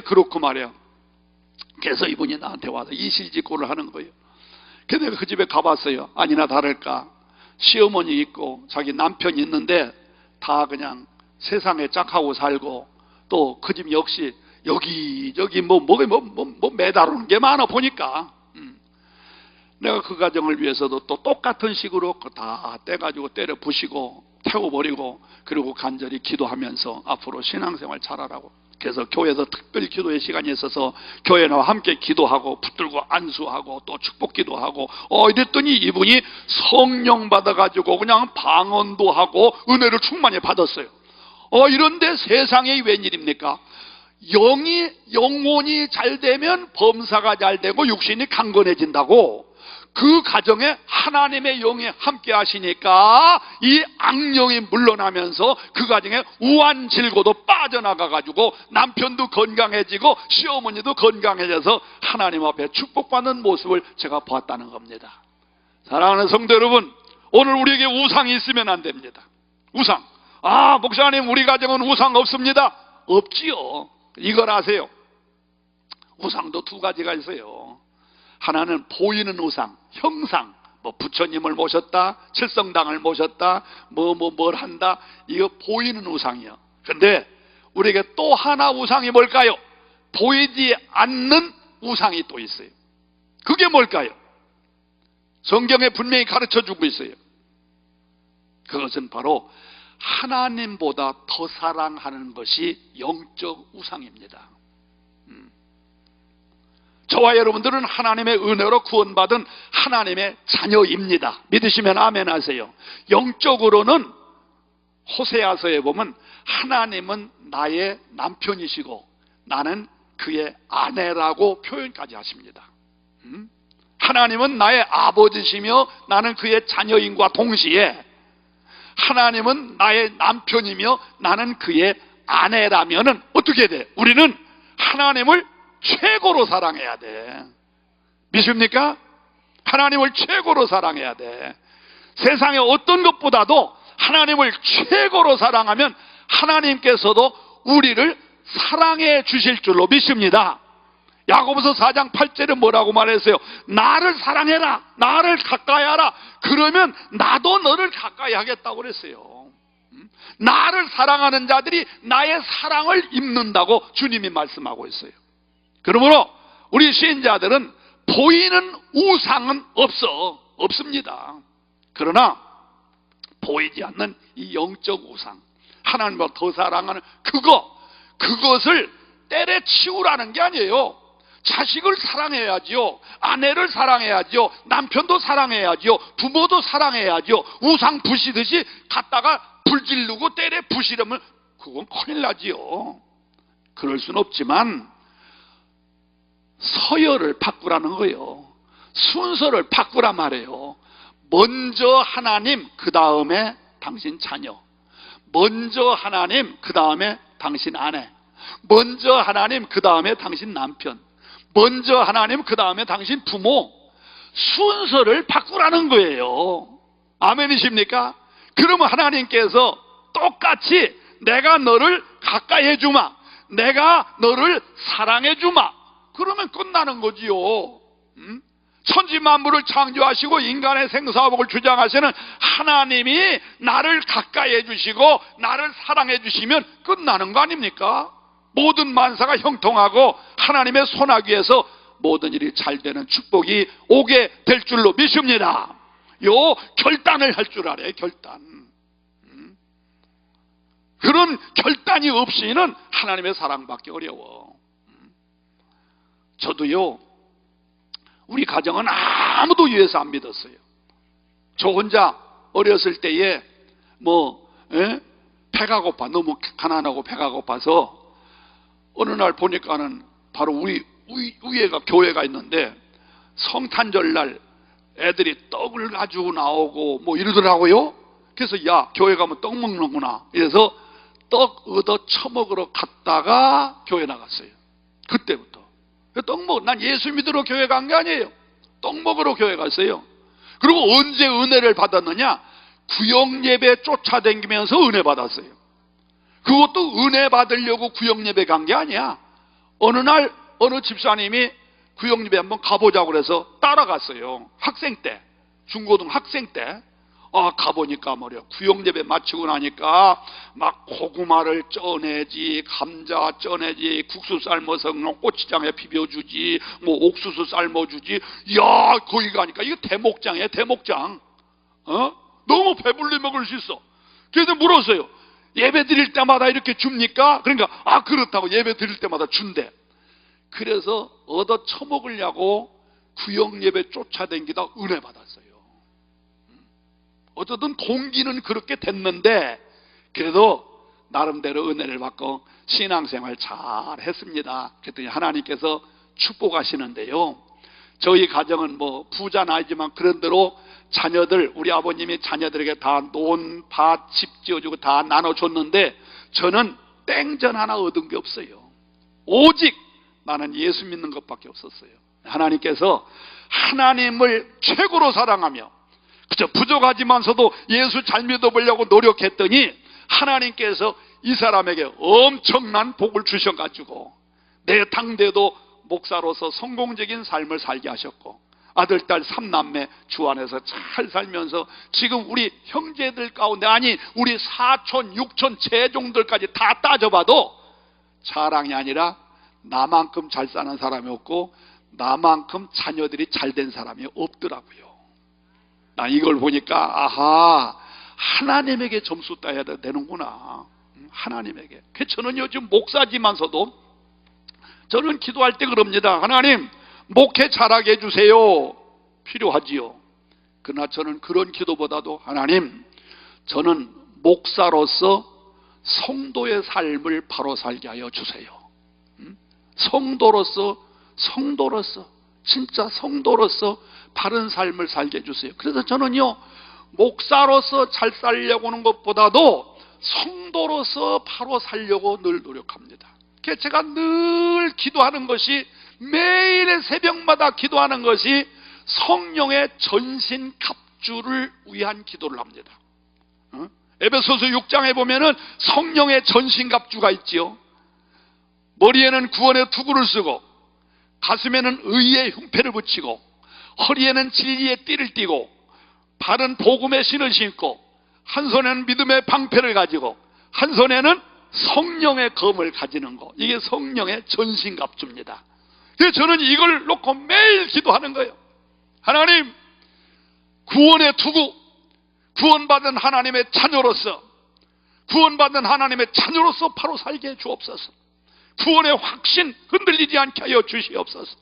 A: 그렇고 말이야. 그래서 이분이 나한테 와서 이실직고를 하는 거예요. 그래서 내가 그 집에 가봤어요. 아니나 다를까 시어머니 있고 자기 남편이 있는데 다 그냥 세상에 짝하고 살고, 또 그 집 역시 여기저기 뭐 매다르는 게 많아 보니까 내가 그 가정을 위해서도 또 똑같은 식으로 다 떼가지고 때려 부시고 태워버리고, 그리고 간절히 기도하면서 앞으로 신앙생활 잘하라고. 그래서 교회에서 특별히 기도의 시간이 있어서 교회와 함께 기도하고 붙들고 안수하고 또 축복 기도하고 이랬더니 이분이 성령 받아가지고 그냥 방언도 하고 은혜를 충만히 받았어요. 이런데 세상에 웬일입니까? 영혼이 잘 되면 범사가 잘 되고 육신이 강건해진다고. 그 가정에 하나님의 영이 함께 하시니까 이 악령이 물러나면서 그 가정에 우환질고도 빠져나가가지고 남편도 건강해지고 시어머니도 건강해져서 하나님 앞에 축복받는 모습을 제가 보았다는 겁니다. 사랑하는 성도 여러분, 오늘 우리에게 우상이 있으면 안 됩니다. 우상. 목사님, 우리 가정은 우상 없습니다. 없지요. 이걸 아세요? 우상도 두 가지가 있어요. 하나는 보이는 우상, 형상, 부처님을 모셨다, 칠성당을 모셨다, 뭘 한다, 이거 보이는 우상이요. 근데 우리에게 또 하나 우상이 뭘까요? 보이지 않는 우상이 또 있어요. 그게 뭘까요? 성경에 분명히 가르쳐 주고 있어요. 그것은 바로 하나님보다 더 사랑하는 것이 영적 우상입니다. 저와 여러분들은 하나님의 은혜로 구원받은 하나님의 자녀입니다. 믿으시면 아멘 하세요. 영적으로는 호세아서에 보면 하나님은 나의 남편이시고 나는 그의 아내라고 표현까지 하십니다. 하나님은 나의 아버지시며 나는 그의 자녀인과 동시에 하나님은 나의 남편이며 나는 그의 아내라면은 어떻게 돼? 우리는 하나님을 최고로 사랑해야 돼. 믿습니까? 하나님을 최고로 사랑해야 돼. 세상의 어떤 것보다도 하나님을 최고로 사랑하면 하나님께서도 우리를 사랑해 주실 줄로 믿습니다. 야고보서 4장 8절은 뭐라고 말했어요? 나를 사랑해라, 나를 가까이 하라. 그러면 나도 너를 가까이 하겠다고 그랬어요. 나를 사랑하는 자들이 나의 사랑을 입는다고 주님이 말씀하고 있어요. 그러므로 우리 신자들은 보이는 우상은 없습니다. 그러나 보이지 않는 이 영적 우상, 하나님과 더 사랑하는 그것을 때려치우라는 게 아니에요. 자식을 사랑해야지요, 아내를 사랑해야지요, 남편도 사랑해야지요, 부모도 사랑해야지요. 우상 부시듯이 갖다가 불 지르고 때려 부시려면 그건 큰일 나지요. 그럴 순 없지만 서열을 바꾸라는 거예요. 순서를 바꾸라 말이에요. 먼저 하나님, 그 다음에 당신 자녀. 먼저 하나님, 그 다음에 당신 아내. 먼저 하나님, 그 다음에 당신 남편. 먼저 하나님, 그 다음에 당신 부모. 순서를 바꾸라는 거예요. 아멘이십니까? 그러면 하나님께서 똑같이 내가 너를 가까이 해주마, 내가 너를 사랑해 주마, 그러면 끝나는 거지요. 천지 만물을 창조하시고 인간의 생사복을 주장하시는 하나님이 나를 가까이 해주시고 나를 사랑해 주시면 끝나는 거 아닙니까? 모든 만사가 형통하고 하나님의 손아귀에서 모든 일이 잘 되는 축복이 오게 될 줄로 믿습니다. 요 결단을 할 줄 알아요. 결단. 그런 결단이 없이는 하나님의 사랑받기 어려워. 저도요, 우리 가정은 아무도 위해서 안 믿었어요. 저 혼자 어렸을 때에 배가 고파, 너무 가난하고 배가 고파서 어느 날 보니까는 바로 우리 위에가 교회가 있는데 성탄절날 애들이 떡을 가지고 나오고 이러더라고요. 그래서 야, 교회 가면 떡 먹는구나. 그래서 떡 얻어 처먹으러 갔다가 교회 나갔어요. 그때부터 난 예수 믿으러 교회 간 게 아니에요. 떡 먹으러 교회 갔어요. 그리고 언제 은혜를 받았느냐? 구역예배 쫓아다니면서 은혜 받았어요. 그것도 은혜 받으려고 구역예배 간 게 아니야. 어느 날 어느 집사님이 구역예배 한번 가보자고 그래서 따라갔어요. 학생 때, 중고등 학생 때. 가보니까 말이야, 구역예배 마치고 나니까 막 고구마를 쪄내지, 감자 쪄내지, 국수 삶아서 고추장에 비벼주지, 옥수수 삶아주지. 야, 거기 가니까 이거 대목장이야, 대목장. 너무 배불리 먹을 수 있어. 그래서 물었어요. 예배 드릴 때마다 이렇게 줍니까? 그러니까 그렇다고, 예배 드릴 때마다 준대. 그래서 얻어 처먹으려고 구역예배 쫓아다니다 은혜 받았어요. 어쨌든 동기는 그렇게 됐는데 그래도 나름대로 은혜를 받고 신앙생활 잘 했습니다. 그랬더니 하나님께서 축복하시는데요, 저희 가정은 부자는 아니지만 그런대로 자녀들, 우리 아버님이 자녀들에게 다 논, 밭, 집 지어주고 다 나눠줬는데 저는 땡전 하나 얻은 게 없어요. 오직 나는 예수 믿는 것밖에 없었어요. 하나님께서 하나님을 최고로 사랑하며 그저 부족하지만서도 예수 잘 믿어보려고 노력했더니 하나님께서 이 사람에게 엄청난 복을 주셔가지고 내 당대도 목사로서 성공적인 삶을 살게 하셨고 아들, 딸, 삼남매 주 안에서 잘 살면서 지금 우리 형제들 가운데, 아니 우리 사촌, 육촌, 제종들까지 다 따져봐도 자랑이 아니라 나만큼 잘 사는 사람이 없고 나만큼 자녀들이 잘 된 사람이 없더라고요. 나 이걸 보니까 하나님에게 점수 따야 되는구나. 하나님에게. 저는 요즘 목사지만서도 저는 기도할 때 그럽니다. 하나님, 목회 잘하게 해주세요. 필요하지요. 그러나 저는 그런 기도보다도 하나님, 저는 목사로서 성도의 삶을 바로 살게 하여 주세요. 성도로서 진짜 성도로서 바른 삶을 살게 해주세요. 그래서 저는요, 목사로서 잘 살려고 하는 것보다도 성도로서 바로 살려고 늘 노력합니다. 그래서 제가 늘 기도하는 것이, 매일 새벽마다 기도하는 것이 성령의 전신 갑주를 위한 기도를 합니다. 에베소서 6장에 보면은 성령의 전신 갑주가 있지요. 머리에는 구원의 투구를 쓰고, 가슴에는 의의 흉패를 붙이고, 허리에는 진리의 띠를 띠고, 발은 복음의 신을 신고, 한 손에는 믿음의 방패를 가지고, 한 손에는 성령의 검을 가지는 것, 이게 성령의 전신갑주입니다. 그래서 저는 이걸 놓고 매일 기도하는 거예요. 하나님, 구원의 투구, 구원받은 하나님의 자녀로서 바로 살게 해 주옵소서. 구원의 확신 흔들리지 않게 하여 주시옵소서.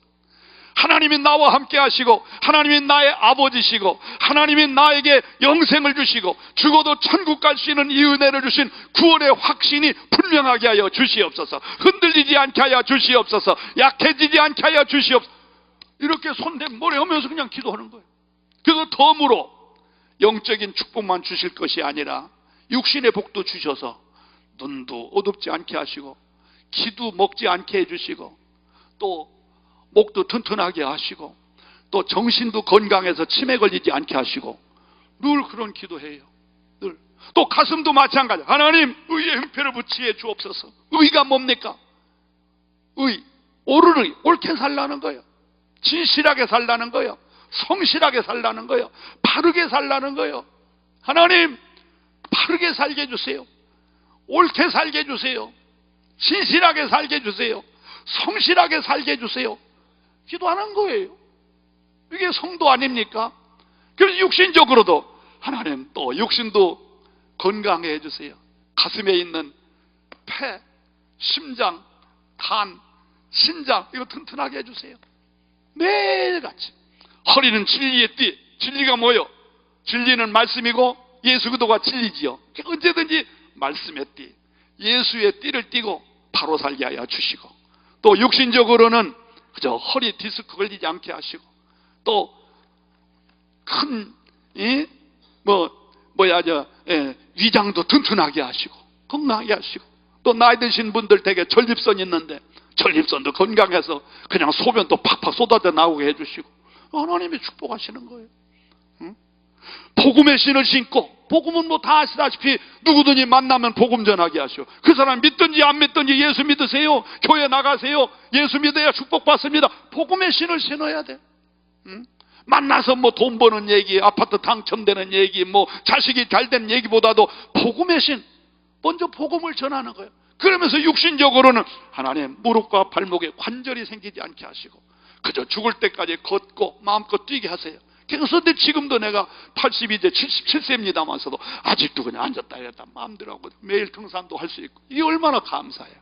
A: 하나님이 나와 함께 하시고 하나님이 나의 아버지시고 하나님이 나에게 영생을 주시고 죽어도 천국 갈 수 있는 이 은혜를 주신 구원의 확신이 분명하게 하여 주시옵소서. 흔들리지 않게 하여 주시옵소서. 약해지지 않게 하여 주시옵소서. 이렇게 손댄 머리 하면서 그냥 기도하는 거예요. 그래서 덤으로 영적인 축복만 주실 것이 아니라 육신의 복도 주셔서 눈도 어둡지 않게 하시고 기도 먹지 않게 해주시고 또 목도 튼튼하게 하시고 또 정신도 건강해서 치매 걸리지 않게 하시고 늘 그런 기도해요. 늘. 또 가슴도 마찬가지. 하나님 의의 형편을 붙이해 주옵소서. 의가 뭡니까? 의, 옳은 의, 옳게 살라는 거예요. 진실하게 살라는 거예요. 성실하게 살라는 거예요. 바르게 살라는 거예요. 하나님 바르게 살게 해주세요. 옳게 살게 해주세요. 진실하게 살게 해주세요. 성실하게 살게 해주세요. 기도하는 거예요. 이게 성도 아닙니까? 그래서 육신적으로도 하나님 또 육신도 건강해 해주세요. 가슴에 있는 폐, 심장, 간, 신장 이거 튼튼하게 해주세요. 매일같이. 허리는 진리의 띠. 진리가 뭐예요? 진리는 말씀이고 예수 그리스도가 진리지요. 언제든지 말씀의 띠, 예수의 띠를 띠고 바로 살게 하여 주시고 또 육신적으로는 그저 허리 디스크 걸리지 않게 하시고 또 큰 위장도 튼튼하게 하시고 건강하게 하시고 또 나이 드신 분들 되게 전립선 있는데 전립선도 건강해서 그냥 소변도 팍팍 쏟아져 나오게 해주시고 하나님이 축복하시는 거예요. 응? 복음의 신을 신고 복음은 뭐 다 아시다시피 누구든지 만나면 복음 전하게 하시오. 그 사람 믿든지 안 믿든지 예수 믿으세요. 교회 나가세요. 예수 믿어야 축복받습니다. 복음의 신을 신어야 돼. 응? 만나서 뭐 돈 버는 얘기, 아파트 당첨되는 얘기, 뭐 자식이 잘된 얘기보다도 복음의 신, 먼저 복음을 전하는 거예요. 그러면서 육신적으로는 하나님 무릎과 발목에 관절이 생기지 않게 하시고 그저 죽을 때까지 걷고 마음껏 뛰게 하세요. 그래서 지금도 내가 82세 77세입니다만서도 아직도 그냥 앉았다 일었다 마음대로 하고 매일 등산도 할 수 있고 이게 얼마나 감사해요.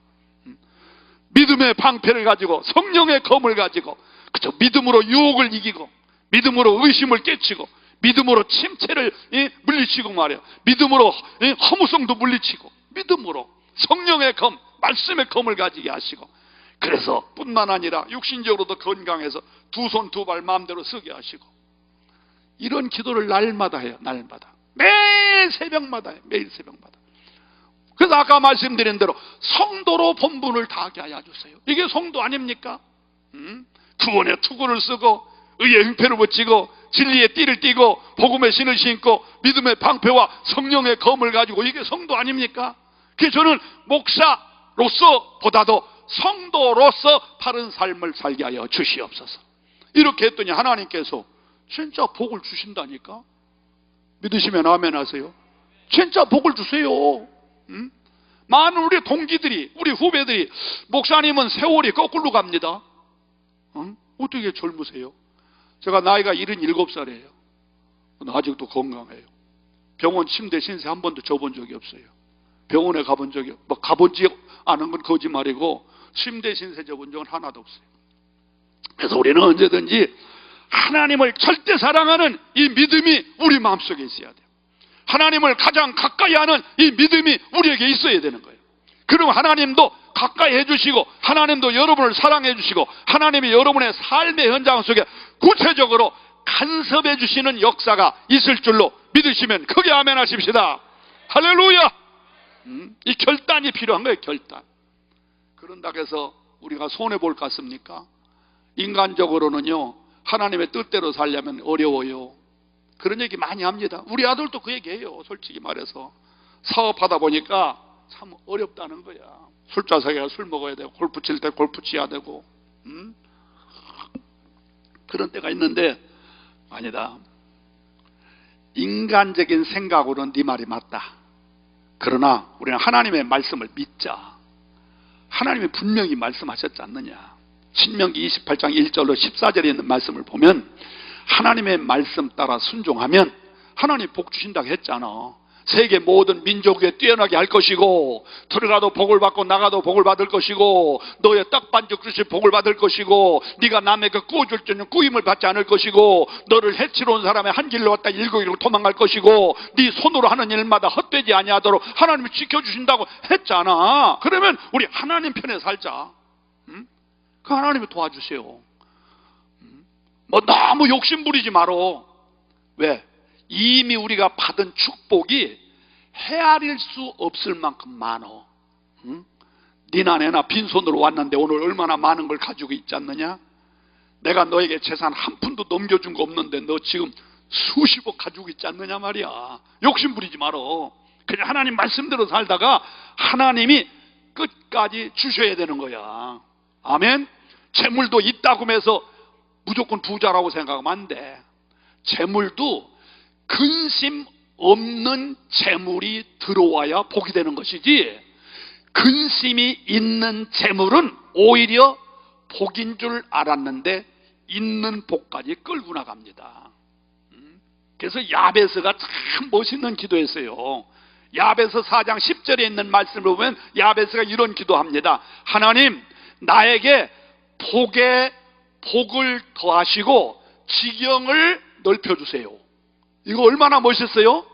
A: 믿음의 방패를 가지고 성령의 검을 가지고 그저 믿음으로 유혹을 이기고 믿음으로 의심을 깨치고 믿음으로 침체를 물리치고 말이에요. 믿음으로 허무성도 물리치고 믿음으로 성령의 검, 말씀의 검을 가지게 하시고 그래서 뿐만 아니라 육신적으로도 건강해서 두 손 두 발 마음대로 쓰게 하시고 이런 기도를 날마다 해요. 날마다. 매일 새벽마다 해요. 매일 새벽마다. 그래서 아까 말씀드린 대로 성도로 본분을 다하게 하여 주세요. 이게 성도 아닙니까? 구원의 투구를 쓰고 의의 형편을 붙이고 진리의 띠를 띠고 복음의 신을 신고 믿음의 방패와 성령의 검을 가지고 이게 성도 아닙니까? 그래서 저는 목사로서 보다도 성도로서 바른 삶을 살게 하여 주시옵소서. 이렇게 했더니 하나님께서 진짜 복을 주신다니까. 믿으시면 아멘 하세요. 진짜 복을 주세요. 많은 우리 동기들이 우리 후배들이 목사님은 세월이 거꾸로 갑니다. 어떻게 젊으세요? 제가 나이가 77살이에요 아직도 건강해요. 병원 침대 신세 한 번도 져본 적이 없어요. 병원에 가본 적이 가보지 않은 건 거짓말이고 침대 신세 져본 적은 하나도 없어요. 그래서 우리는 언제든지 하나님을 절대 사랑하는 이 믿음이 우리 마음속에 있어야 돼요. 하나님을 가장 가까이 하는 이 믿음이 우리에게 있어야 되는 거예요. 그럼 하나님도 가까이 해주시고 하나님도 여러분을 사랑해 주시고 하나님이 여러분의 삶의 현장 속에 구체적으로 간섭해 주시는 역사가 있을 줄로 믿으시면 크게 아멘 하십시다. 할렐루야. 이 결단이 필요한 거예요. 결단. 그런다고 해서 우리가 손해볼 것 같습니까? 인간적으로는요 하나님의 뜻대로 살려면 어려워요. 그런 얘기 많이 합니다. 우리 아들도 그 얘기해요. 솔직히 말해서 사업하다 보니까 참 어렵다는 거야. 술자석에 술 먹어야 되고 골프 칠 때 골프 치야 되고 그런 때가 있는데 아니다. 인간적인 생각으로는 네 말이 맞다. 그러나 우리는 하나님의 말씀을 믿자. 하나님이 분명히 말씀하셨지 않느냐. 신명기 28장 1절로 14절에 있는 말씀을 보면 하나님의 말씀 따라 순종하면 하나님 복 주신다고 했잖아. 세계 모든 민족 위에 뛰어나게 할 것이고, 들어가도 복을 받고 나가도 복을 받을 것이고, 너의 떡반죽 그릇이 복을 받을 것이고, 네가 남에게 구워줄 때는 구임을 받지 않을 것이고, 너를 해치러 온 사람의 한 길로 왔다 일곱 길로 도망갈 것이고, 네 손으로 하는 일마다 헛되지 아니하도록 하나님이 지켜주신다고 했잖아. 그러면 우리 하나님 편에 살자. 그 하나님이 도와주세요. 뭐 너무 욕심 부리지 말어. 왜? 이미 우리가 받은 축복이 헤아릴 수 없을 만큼 많어. 니나 내나 빈손으로 왔는데 오늘 얼마나 많은 걸 가지고 있지 않느냐? 내가 너에게 재산 한 푼도 넘겨준 거 없는데 너 지금 수십억 가지고 있지 않느냐 말이야. 욕심 부리지 말어. 그냥 하나님 말씀대로 살다가 하나님이 끝까지 주셔야 되는 거야. 아멘. 재물도 있다고 해서 무조건 부자라고 생각하면 안 돼. 재물도 근심 없는 재물이 들어와야 복이 되는 것이지, 근심이 있는 재물은 오히려 복인 줄 알았는데 있는 복까지 끌고 나갑니다. 그래서 야베스가 참 멋있는 기도했어요. 야베스 4장 10절에 있는 말씀을 보면 야베스가 이런 기도합니다. 하나님, 나에게 복에 복을 더하시고 지경을 넓혀주세요. 이거 얼마나 멋있어요?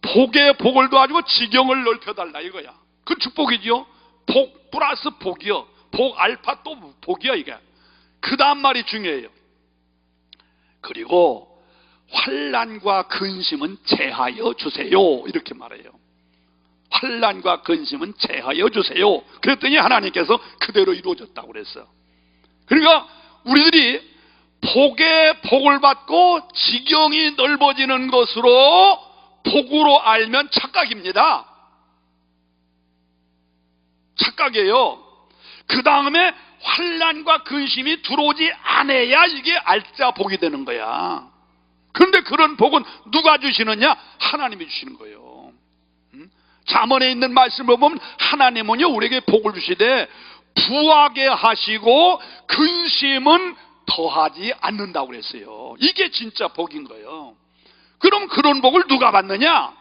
A: 복에 복을 더하시고 지경을 넓혀달라 이거야. 그 축복이지요. 복 플러스 복이요. 복 알파 또 복이야 이게. 그 다음 말이 중요해요. 그리고 환난과 근심은 제하여 주세요 이렇게 말해요. 환난과 근심은 제하여 주세요. 그랬더니 하나님께서 그대로 이루어졌다고 그랬어요. 그러니까 우리들이 복에 복을 받고 지경이 넓어지는 것으로 복으로 알면 착각입니다. 착각이에요. 그 다음에 환난과 근심이 들어오지 않아야 이게 알짜 복이 되는 거야. 그런데 그런 복은 누가 주시느냐? 하나님이 주시는 거예요. 잠언에 있는 말씀을 보면 하나님은요 우리에게 복을 주시되 부하게 하시고 근심은 더하지 않는다고 그랬어요. 이게 진짜 복인 거예요. 그럼 그런 복을 누가 받느냐?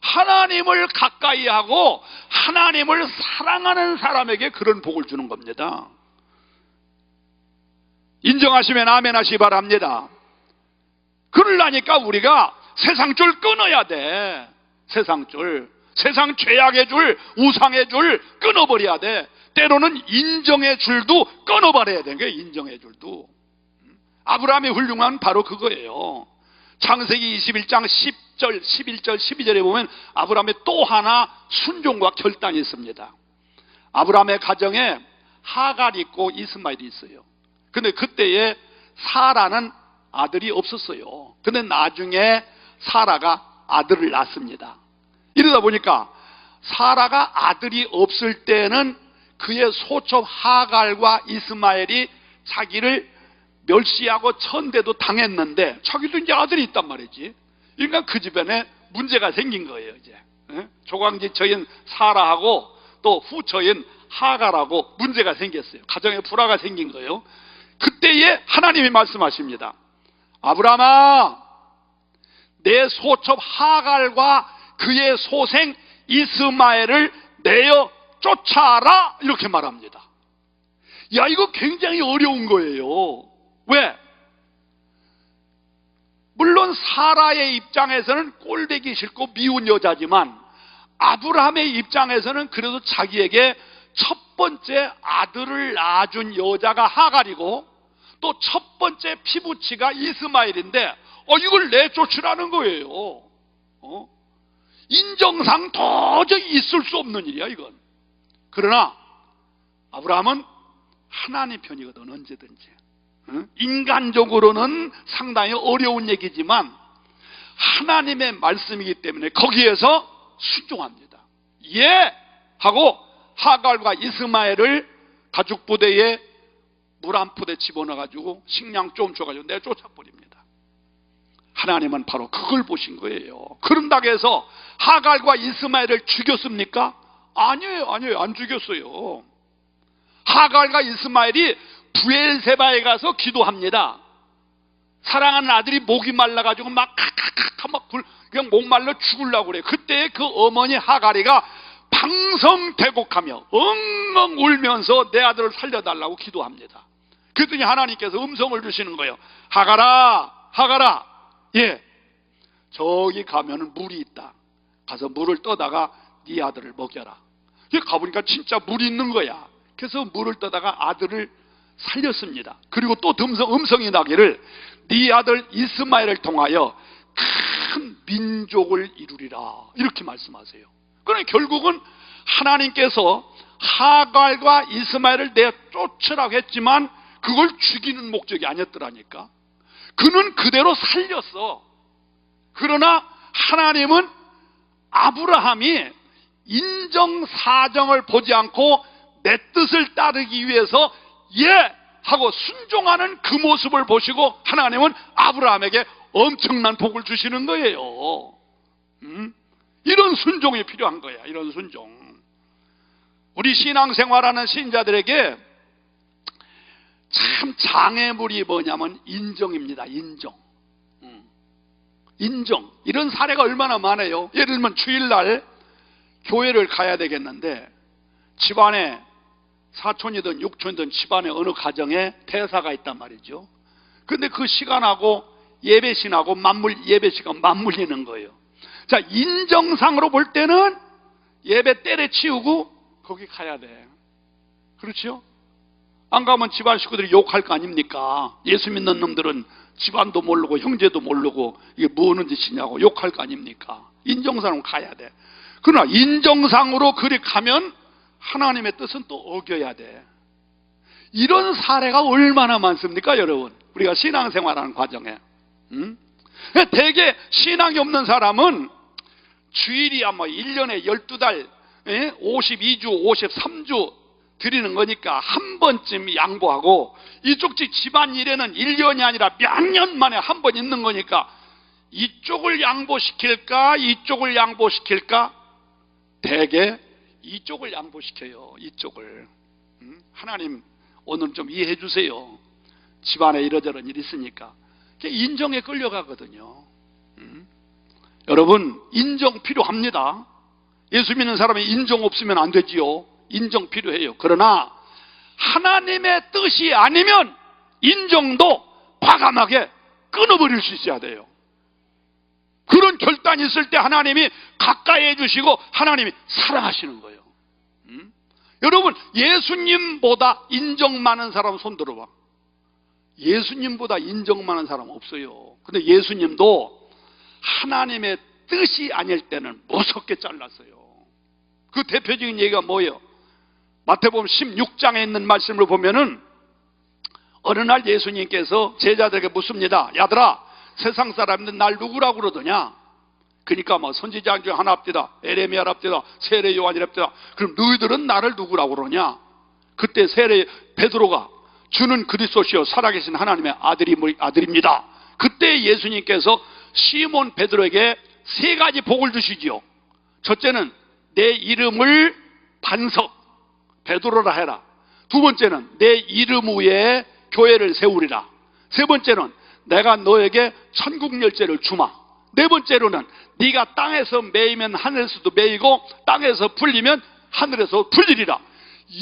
A: 하나님을 가까이 하고 하나님을 사랑하는 사람에게 그런 복을 주는 겁니다. 인정하시면 아멘 하시기 바랍니다. 그러려니까 우리가 세상 줄 끊어야 돼. 세상 줄, 세상 죄악의 줄, 우상의 줄 끊어버려야 돼. 때로는 인정의 줄도 끊어버려야 되는 거예요. 인정의 줄도. 아브라함의 훌륭한 바로 그거예요. 창세기 21장 10절, 11절, 12절에 보면 아브라함의 또 하나 순종과 결단이 있습니다. 아브라함의 가정에 하갈이 있고 이스마엘이 있어요. 근데 그때에 사라는 아들이 없었어요. 근데 나중에 사라가 아들을 낳습니다. 이러다 보니까 사라가 아들이 없을 때는 그의 소첩 하갈과 이스마엘이 자기를 멸시하고 천대도 당했는데 자기도 이제 아들이 있단 말이지. 그러니까 그 집안에 문제가 생긴 거예요. 이제 조강지 처인 사라하고 또 후처인 하갈하고 문제가 생겼어요. 가정에 불화가 생긴 거예요. 그때에 하나님이 말씀하십니다. 아브라함아, 내 소첩 하갈과 그의 소생 이스마엘을 내어 쫓아라 이렇게 말합니다. 야, 이거 굉장히 어려운 거예요. 왜? 물론 사라의 입장에서는 꼴보기 싫고 미운 여자지만 아브라함의 입장에서는 그래도 자기에게 첫 번째 아들을 낳아준 여자가 하갈이고 또 첫 번째 피부치가 이스마엘인데 이걸 내쫓으라는 거예요. 인정상 도저히 있을 수 없는 일이야 이건. 그러나 아브라함은 하나님 편이거든. 언제든지. 인간적으로는 상당히 어려운 얘기지만 하나님의 말씀이기 때문에 거기에서 순종합니다. 예! 하고 하갈과 이스마엘을 가죽부대에 물 한 푸대 집어넣어가지고 식량 좀 줘가지고 내쫓아버립니다. 하나님은 바로 그걸 보신 거예요. 그런다고 해서 하갈과 이스마엘을 죽였습니까? 아니에요. 안 죽였어요. 하갈과 이스마엘이 부엘세바에 가서 기도합니다. 사랑하는 아들이 목이 말라가지고 막 카카카카 막 그냥 목 말라 죽으려고 그래. 그때 그 어머니 하가리가 방성대곡하며 엉엉 울면서 내 아들을 살려달라고 기도합니다. 그랬더니 하나님께서 음성을 주시는 거예요. 하가라, 하가라, 예, 저기 가면은 물이 있다. 가서 물을 떠다가 네 아들을 먹여라. 가보니까 진짜 물이 있는 거야. 그래서 물을 떠다가 아들을 살렸습니다. 그리고 또 음성이 나기를 네 아들 이스마엘을 통하여 큰 민족을 이루리라, 이렇게 말씀하세요. 그러니 결국은 하나님께서 하갈과 이스마엘을 내쫓으라고 했지만 그걸 죽이는 목적이 아니었더라니까. 그는 그대로 살렸어. 그러나 하나님은 아브라함이 인정사정을 보지 않고 내 뜻을 따르기 위해서 예! 하고 순종하는 그 모습을 보시고 하나님은 아브라함에게 엄청난 복을 주시는 거예요. 이런 순종이 필요한 거야. 이런 순종. 우리 신앙생활하는 신자들에게 참 장애물이 뭐냐면 인정입니다. 인정. 인정. 이런 사례가 얼마나 많아요. 예를 들면 주일날 교회를 가야 되겠는데 집안에 사촌이든 육촌이든 집안에 어느 가정에 대사가 있단 말이죠. 근데 그 시간하고 예배신하고 예배시간 맞물리는 거예요. 자, 인정상으로 볼 때는 예배 때려치우고 거기 가야 돼. 그렇죠? 안 가면 집안 식구들이 욕할 거 아닙니까? 예수 믿는 놈들은 집안도 모르고 형제도 모르고 이게 뭐 하는 짓이냐고 욕할 거 아닙니까? 인정상으로 가야 돼. 그러나 인정상으로 그리 가면 하나님의 뜻은 또 어겨야 돼. 이런 사례가 얼마나 많습니까, 여러분? 우리가 신앙생활하는 과정에. 대개 신앙이 없는 사람은 주일이야 뭐 1년에 12달 52주 53주 드리는 거니까 한 번쯤 양보하고, 이쪽 집안일에는 1년이 아니라 몇 년 만에 한 번 있는 거니까 이쪽을 양보시킬까 이쪽을 양보시킬까? 대개 이쪽을 양보시켜요. 이쪽을. 하나님 오늘 좀 이해해 주세요. 집안에 이러저런 일이 있으니까. 인정에 끌려가거든요. 여러분, 인정 필요합니다. 예수 믿는 사람이 인정 없으면 안 되지요. 인정 필요해요. 그러나 하나님의 뜻이 아니면 인정도 과감하게 끊어버릴 수 있어야 돼요. 그런 결단이 있을 때 하나님이 가까이 해주시고 하나님이 사랑하시는 거예요. 여러분, 예수님보다 인정 많은 사람 손 들어봐. 예수님보다 인정 많은 사람 없어요. 근데 예수님도 하나님의 뜻이 아닐 때는 무섭게 잘랐어요. 그 대표적인 얘기가 뭐예요? 마태복음 16장에 있는 말씀을 보면은 어느 날 예수님께서 제자들에게 묻습니다. 야들아, 세상 사람들 날 누구라고 그러더냐? 그러니까 뭐 선지자 중 하나랍디다, 에레미야랍디다, 세례 요한이랍디다. 그럼 너희들은 나를 누구라고 그러냐? 그때 베드로가 주는 그리스도시요 살아계신 하나님의 아들입니다. 그때 예수님께서 시몬 베드로에게 세 가지 복을 주시지요. 첫째는 내 이름을 반석 베드로라 해라. 두 번째는 내 이름 위에 교회를 세우리라. 세 번째는 내가 너에게 천국 열쇠를 주마. 네 번째로는 네가 땅에서 매이면 하늘에서도 매이고 땅에서 풀리면 하늘에서 풀리리라.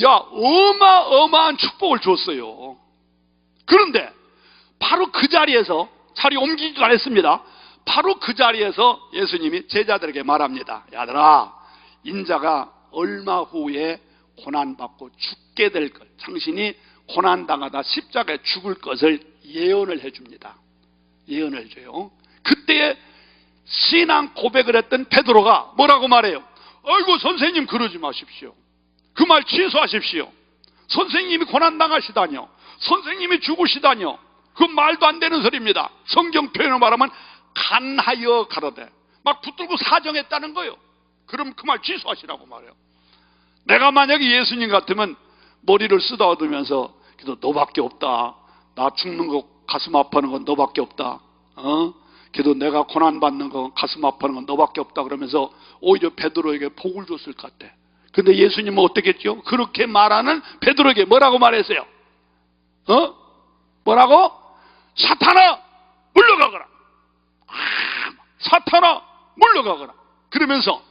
A: 야, 어마어마한 축복을 줬어요. 그런데 바로 그 자리에서, 자리 옮기지도 않았습니다. 바로 그 자리에서 예수님이 제자들에게 말합니다. 야들아, 인자가 얼마 후에 고난받고 죽게 될 것, 당신이 고난당하다 십자가에 죽을 것을 예언을 해줍니다. 예언을 해줘요. 그때에 신앙 고백을 했던 베드로가 뭐라고 말해요? 아이고 선생님, 그러지 마십시오. 그 말 취소하십시오. 선생님이 고난당하시다뇨, 선생님이 죽으시다뇨, 그 말도 안 되는 소리입니다. 성경 표현을 말하면 간하여 가로되, 막 붙들고 사정했다는 거예요. 그럼 그 말 취소하시라고 말해요. 내가 만약에 예수님 같으면 머리를 쓰다듬으면서 그래도 너밖에 없다, 나 죽는 거 가슴 아파하는 건 너밖에 없다, 그래도 내가 고난받는 거 가슴 아파하는 건 너밖에 없다 그러면서 오히려 베드로에게 복을 줬을 것 같아. 근데 예수님은 어떻게 했죠? 그렇게 말하는 베드로에게 뭐라고 말했어요? 뭐라고? 사탄아, 물러가거라. 사탄아 물러가거라. 그러면서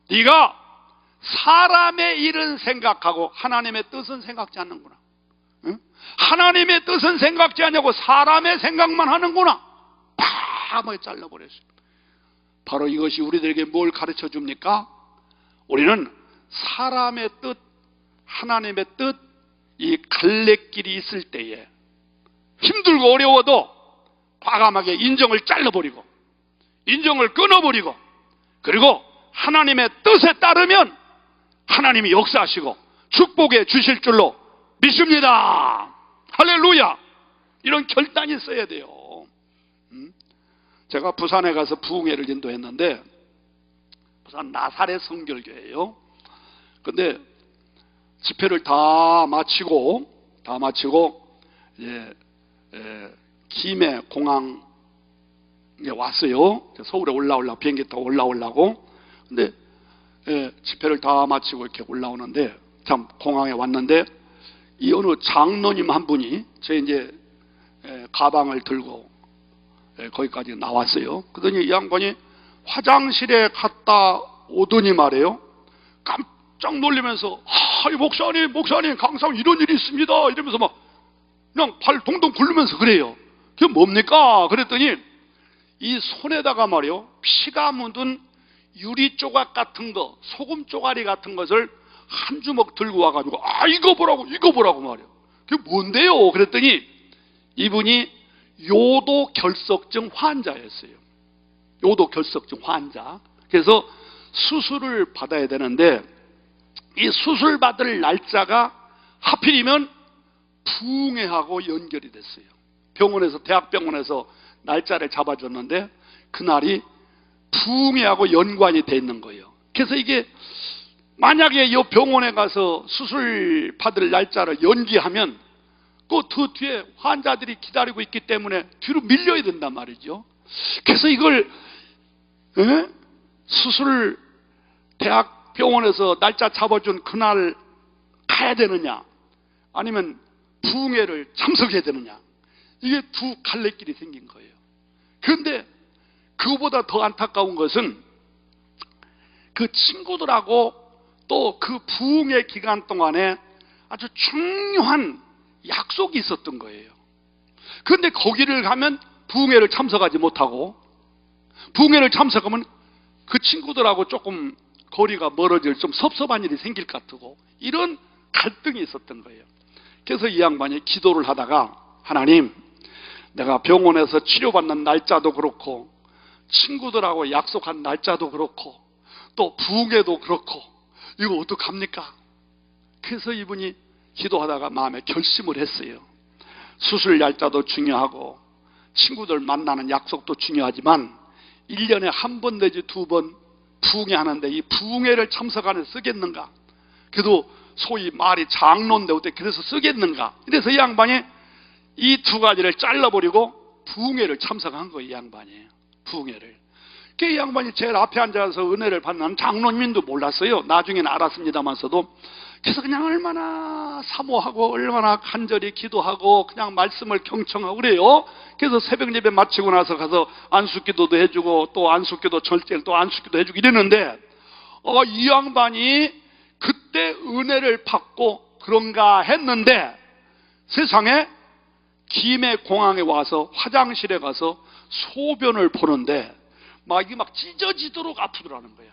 A: 네가 사람의 일은 생각하고 하나님의 뜻은 생각지 않는구나. 응? 하나님의 뜻은 생각지 않냐고 사람의 생각만 하는구나. 팍 잘라버렸어요. 바로 이것이 우리들에게 뭘 가르쳐 줍니까? 우리는 사람의 뜻, 하나님의 뜻, 이 갈래길이 있을 때에 힘들고 어려워도 과감하게 인정을 잘라버리고 인정을 끊어버리고 그리고 하나님의 뜻에 따르면 하나님이 역사하시고 축복해 주실 줄로 믿습니다. 할렐루야. 이런 결단이 있어야 돼요. 제가 부산에 가서 부흥회를 인도했는데 부산 나사렛 성결교회예요. 근데 집회를 다 마치고 이제 김해 공항에 왔어요. 서울에 올라오려고 비행기 타고 올라오려고. 근데 집회를 다 마치고 이렇게 올라오는데 참 공항에 왔는데 이 어느 장로님 한 분이 제 이제 가방을 들고 거기까지 나왔어요. 그러더니 이 양반이 화장실에 갔다 오더니 말이에요. 깜짝 놀라면서 이 목사님 항상 이런 일이 있습니다. 이러면서 막 그냥 발 동동 굴르면서 그래요. 그게 뭡니까? 그랬더니 이 손에다가 말이요 피가 묻은 유리 조각 같은 거, 소금 쪼가리 같은 것을 한 주먹 들고 와가지고 이거 보라고 말이요. 그게 뭔데요? 그랬더니 이분이 요도 결석증 환자였어요. 요도 결석증 환자. 그래서 수술을 받아야 되는데 이 수술 받을 날짜가 하필이면 부흥회하고 연결이 됐어요. 병원에서 대학병원에서 날짜를 잡아줬는데 그날이 부흥회하고 연관이 돼 있는 거예요. 그래서 이게 만약에 이 병원에 가서 수술 받을 날짜를 연기하면 그 뒤에 환자들이 기다리고 있기 때문에 뒤로 밀려야 된단 말이죠. 그래서 이걸 수술 대학병원에서 날짜 잡아준 그날 가야 되느냐 아니면 부흥회를 참석해야 되느냐 이게 두 갈래길이 생긴 거예요. 그런데 그거보다 더 안타까운 것은 그 친구들하고 또 그 부흥회 기간 동안에 아주 중요한 약속이 있었던 거예요. 그런데 거기를 가면 부흥회를 참석하지 못하고 부흥회를 참석하면 그 친구들하고 조금 거리가 멀어질 좀 섭섭한 일이 생길 것 같고 이런 갈등이 있었던 거예요. 그래서 이 양반이 기도를 하다가 하나님 내가 병원에서 치료받는 날짜도 그렇고 친구들하고 약속한 날짜도 그렇고 또 부흥회도 그렇고 이거 어떡합니까? 그래서 이분이 기도하다가 마음에 결심을 했어요. 수술 날짜도 중요하고 친구들 만나는 약속도 중요하지만 1년에 한 번 내지 두 번 부흥회 하는데 이 부흥회를 참석하는 쓰겠는가? 그래도 소위 말이 장로인데 어떻게 그래서 쓰겠는가? 그래서 이 양반이 이 두 가지를 잘라버리고 부흥회를 참석한 거예요. 이 양반이 부흥회를. 그 양반이 제일 앞에 앉아서 은혜를 받는 장로님도 몰랐어요. 나중에는 알았습니다만서도. 그래서 그냥 얼마나 사모하고 얼마나 간절히 기도하고 그냥 말씀을 경청하고 그래요. 그래서 새벽 예배 마치고 나서 가서 안수기도도 해주고 또 안수기도 절제를 또 안수기도 해주고 이랬는데 이 양반이 그때 은혜를 받고 그런가 했는데 세상에 김해 공항에 와서 화장실에 가서 소변을 보는데 이게 막 찢어지도록 아프더라는 거야.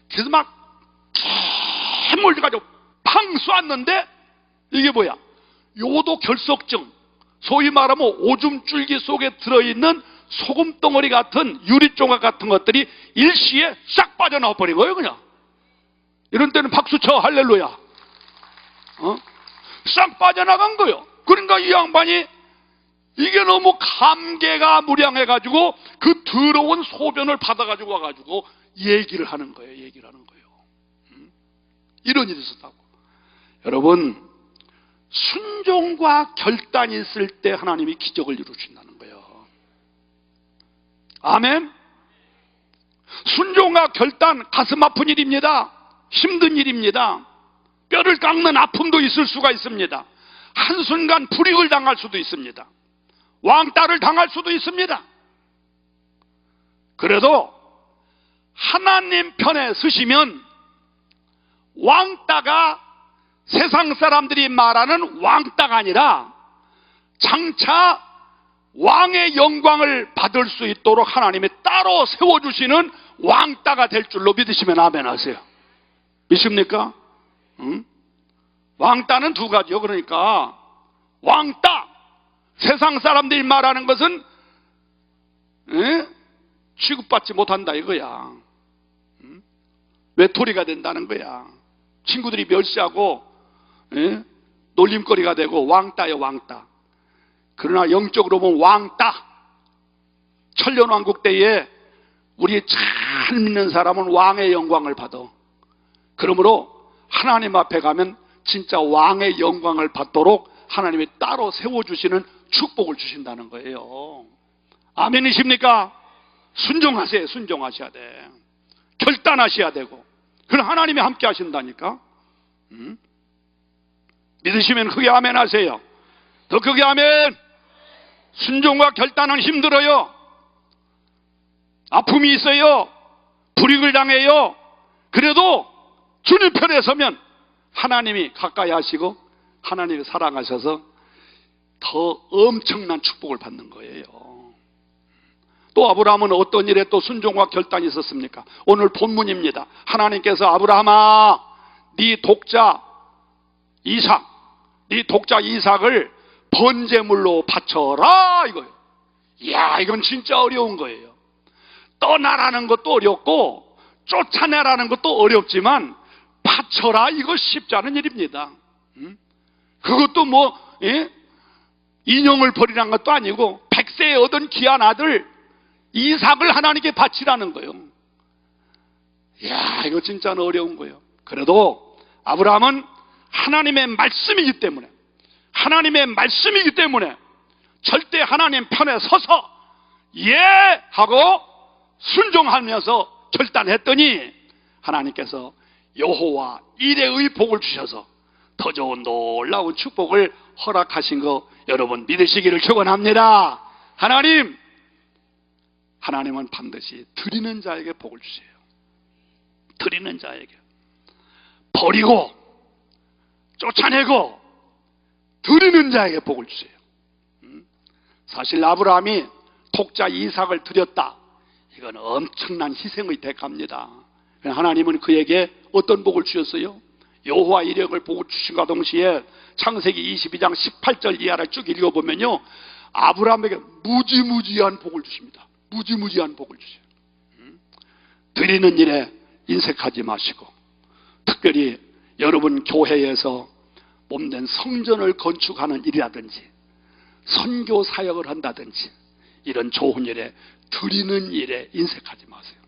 A: 그래서 막 힘을 가지고 팡 쐈는데 이게 뭐야? 요도 결석증, 소위 말하면 오줌 줄기 속에 들어있는 소금 덩어리 같은 유리 조각 같은 것들이 일시에 싹 빠져나와 버린 거예요. 그냥 이런 때는 박수 쳐. 할렐루야. 싹 빠져나간 거예요. 그러니까 이 양반이 이게 너무 감개가 무량해가지고 그 더러운 소변을 받아가지고 와가지고 얘기를 하는 거예요. 이런 일이 있었다고. 여러분, 순종과 결단이 있을 때 하나님이 기적을 이루신다는 거예요. 아멘. 순종과 결단, 가슴 아픈 일입니다. 힘든 일입니다. 뼈를 깎는 아픔도 있을 수가 있습니다. 한순간 불이익을 당할 수도 있습니다. 왕따를 당할 수도 있습니다. 그래도 하나님 편에 서시면 왕따가 세상 사람들이 말하는 왕따가 아니라 장차 왕의 영광을 받을 수 있도록 하나님이 따로 세워주시는 왕따가 될 줄로 믿으시면 아멘 하세요. 믿습니까? 응? 왕따는 두 가지요. 그러니까 왕따, 세상 사람들이 말하는 것은 취급받지 못한다 이거야. 외톨이가 된다는 거야. 친구들이 멸시하고 놀림거리가 되고 왕따요 왕따. 그러나 영적으로 보면 왕따. 천년왕국 때에 우리 잘 믿는 사람은 왕의 영광을 받아. 그러므로 하나님 앞에 가면 진짜 왕의 영광을 받도록 하나님이 따로 세워주시는 축복을 주신다는 거예요. 아멘이십니까? 순종하세요. 순종하셔야 돼. 결단하셔야 되고. 그럼 하나님이 함께 하신다니까. 믿으시면 크게 아멘 하세요. 더 크게 아멘. 순종과 결단은 힘들어요. 아픔이 있어요. 불이익을 당해요. 그래도 주님 편에 서면 하나님이 가까이 하시고 하나님이 사랑하셔서 더 엄청난 축복을 받는 거예요. 또 아브라함은 어떤 일에 또 순종과 결단이 있었습니까? 오늘 본문입니다. 하나님께서 아브라함아, 네 독자 이삭을 번제물로 바쳐라 이거예요. 이야, 이건 진짜 어려운 거예요. 떠나라는 것도 어렵고 쫓아내라는 것도 어렵지만 바쳐라 이거 쉽지 않은 일입니다. 그것도 인형을 버리라는 것도 아니고 100세에 얻은 귀한 아들 이삭을 하나님께 바치라는 거예요. 이야, 이거 진짜 어려운 거예요. 그래도 아브라함은 하나님의 말씀이기 때문에 절대 하나님 편에 서서 예 하고 순종하면서 결단했더니 하나님께서 여호와 이레의 복을 주셔서 더 좋은 놀라운 축복을 허락하신 거 여러분 믿으시기를 축원합니다. 하나님은 반드시 드리는 자에게 복을 주세요. 드리는 자에게 버리고 쫓아내고 드리는 자에게 복을 주세요. 사실 아브라함이 독자 이삭을 드렸다. 이건 엄청난 희생의 대가입니다. 하나님은 그에게 어떤 복을 주셨어요? 여호와 이력을 복을 주신과 동시에 창세기 22장 18절 이하를 쭉 읽어보면요, 아브라함에게 무지무지한 복을 주십니다. 무지무지한 복을 주세요. 드리는 일에 인색하지 마시고, 특별히 여러분 교회에서 몸된 성전을 건축하는 일이라든지 선교 사역을 한다든지 이런 좋은 일에 드리는 일에 인색하지 마세요.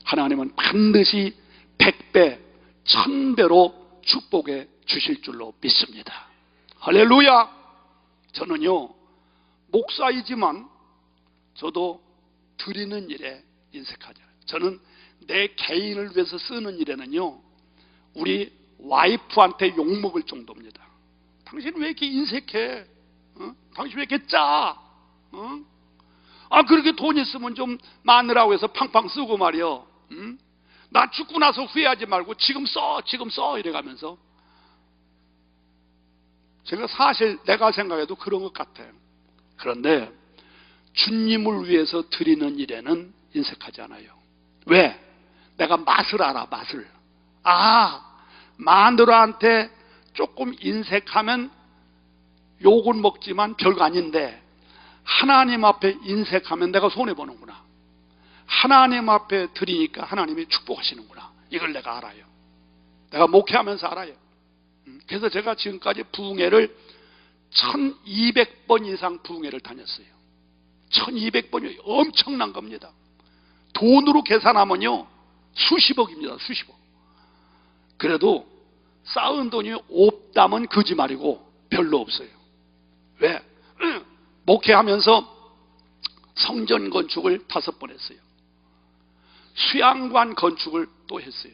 A: 하나님은 반드시 100배, 1000배로 축복해 주실 줄로 믿습니다. 할렐루야. 저는요 목사이지만 저도 드리는 일에 인색하지 않아요. 저는 내 개인을 위해서 쓰는 일에는요 우리 와이프한테 욕먹을 정도입니다. 당신 왜 이렇게 인색해? 당신 왜 이렇게 짜? 그렇게 돈 있으면 좀 마느라고 해서 팡팡 쓰고 말이요. 나 죽고 나서 후회하지 말고 지금 써 이래가면서. 제가 사실 내가 생각해도 그런 것 같아요. 그런데 주님을 위해서 드리는 일에는 인색하지 않아요. 왜? 내가 맛을 알아. 맛을. 마누라한테 조금 인색하면 욕은 먹지만 별거 아닌데 하나님 앞에 인색하면 내가 손해보는구나. 하나님 앞에 드리니까 하나님이 축복하시는구나. 이걸 내가 알아요. 내가 목회하면서 알아요. 그래서 제가 지금까지 부흥회를 1200번 이상 부흥회를 다녔어요. 1200번이 엄청난 겁니다. 돈으로 계산하면요 수십억입니다. 수십억. 그래도 쌓은 돈이 없다면 거짓말이고 별로 없어요. 왜? 목회하면서 성전 건축을 5번 했어요. 수양관 건축을 또 했어요.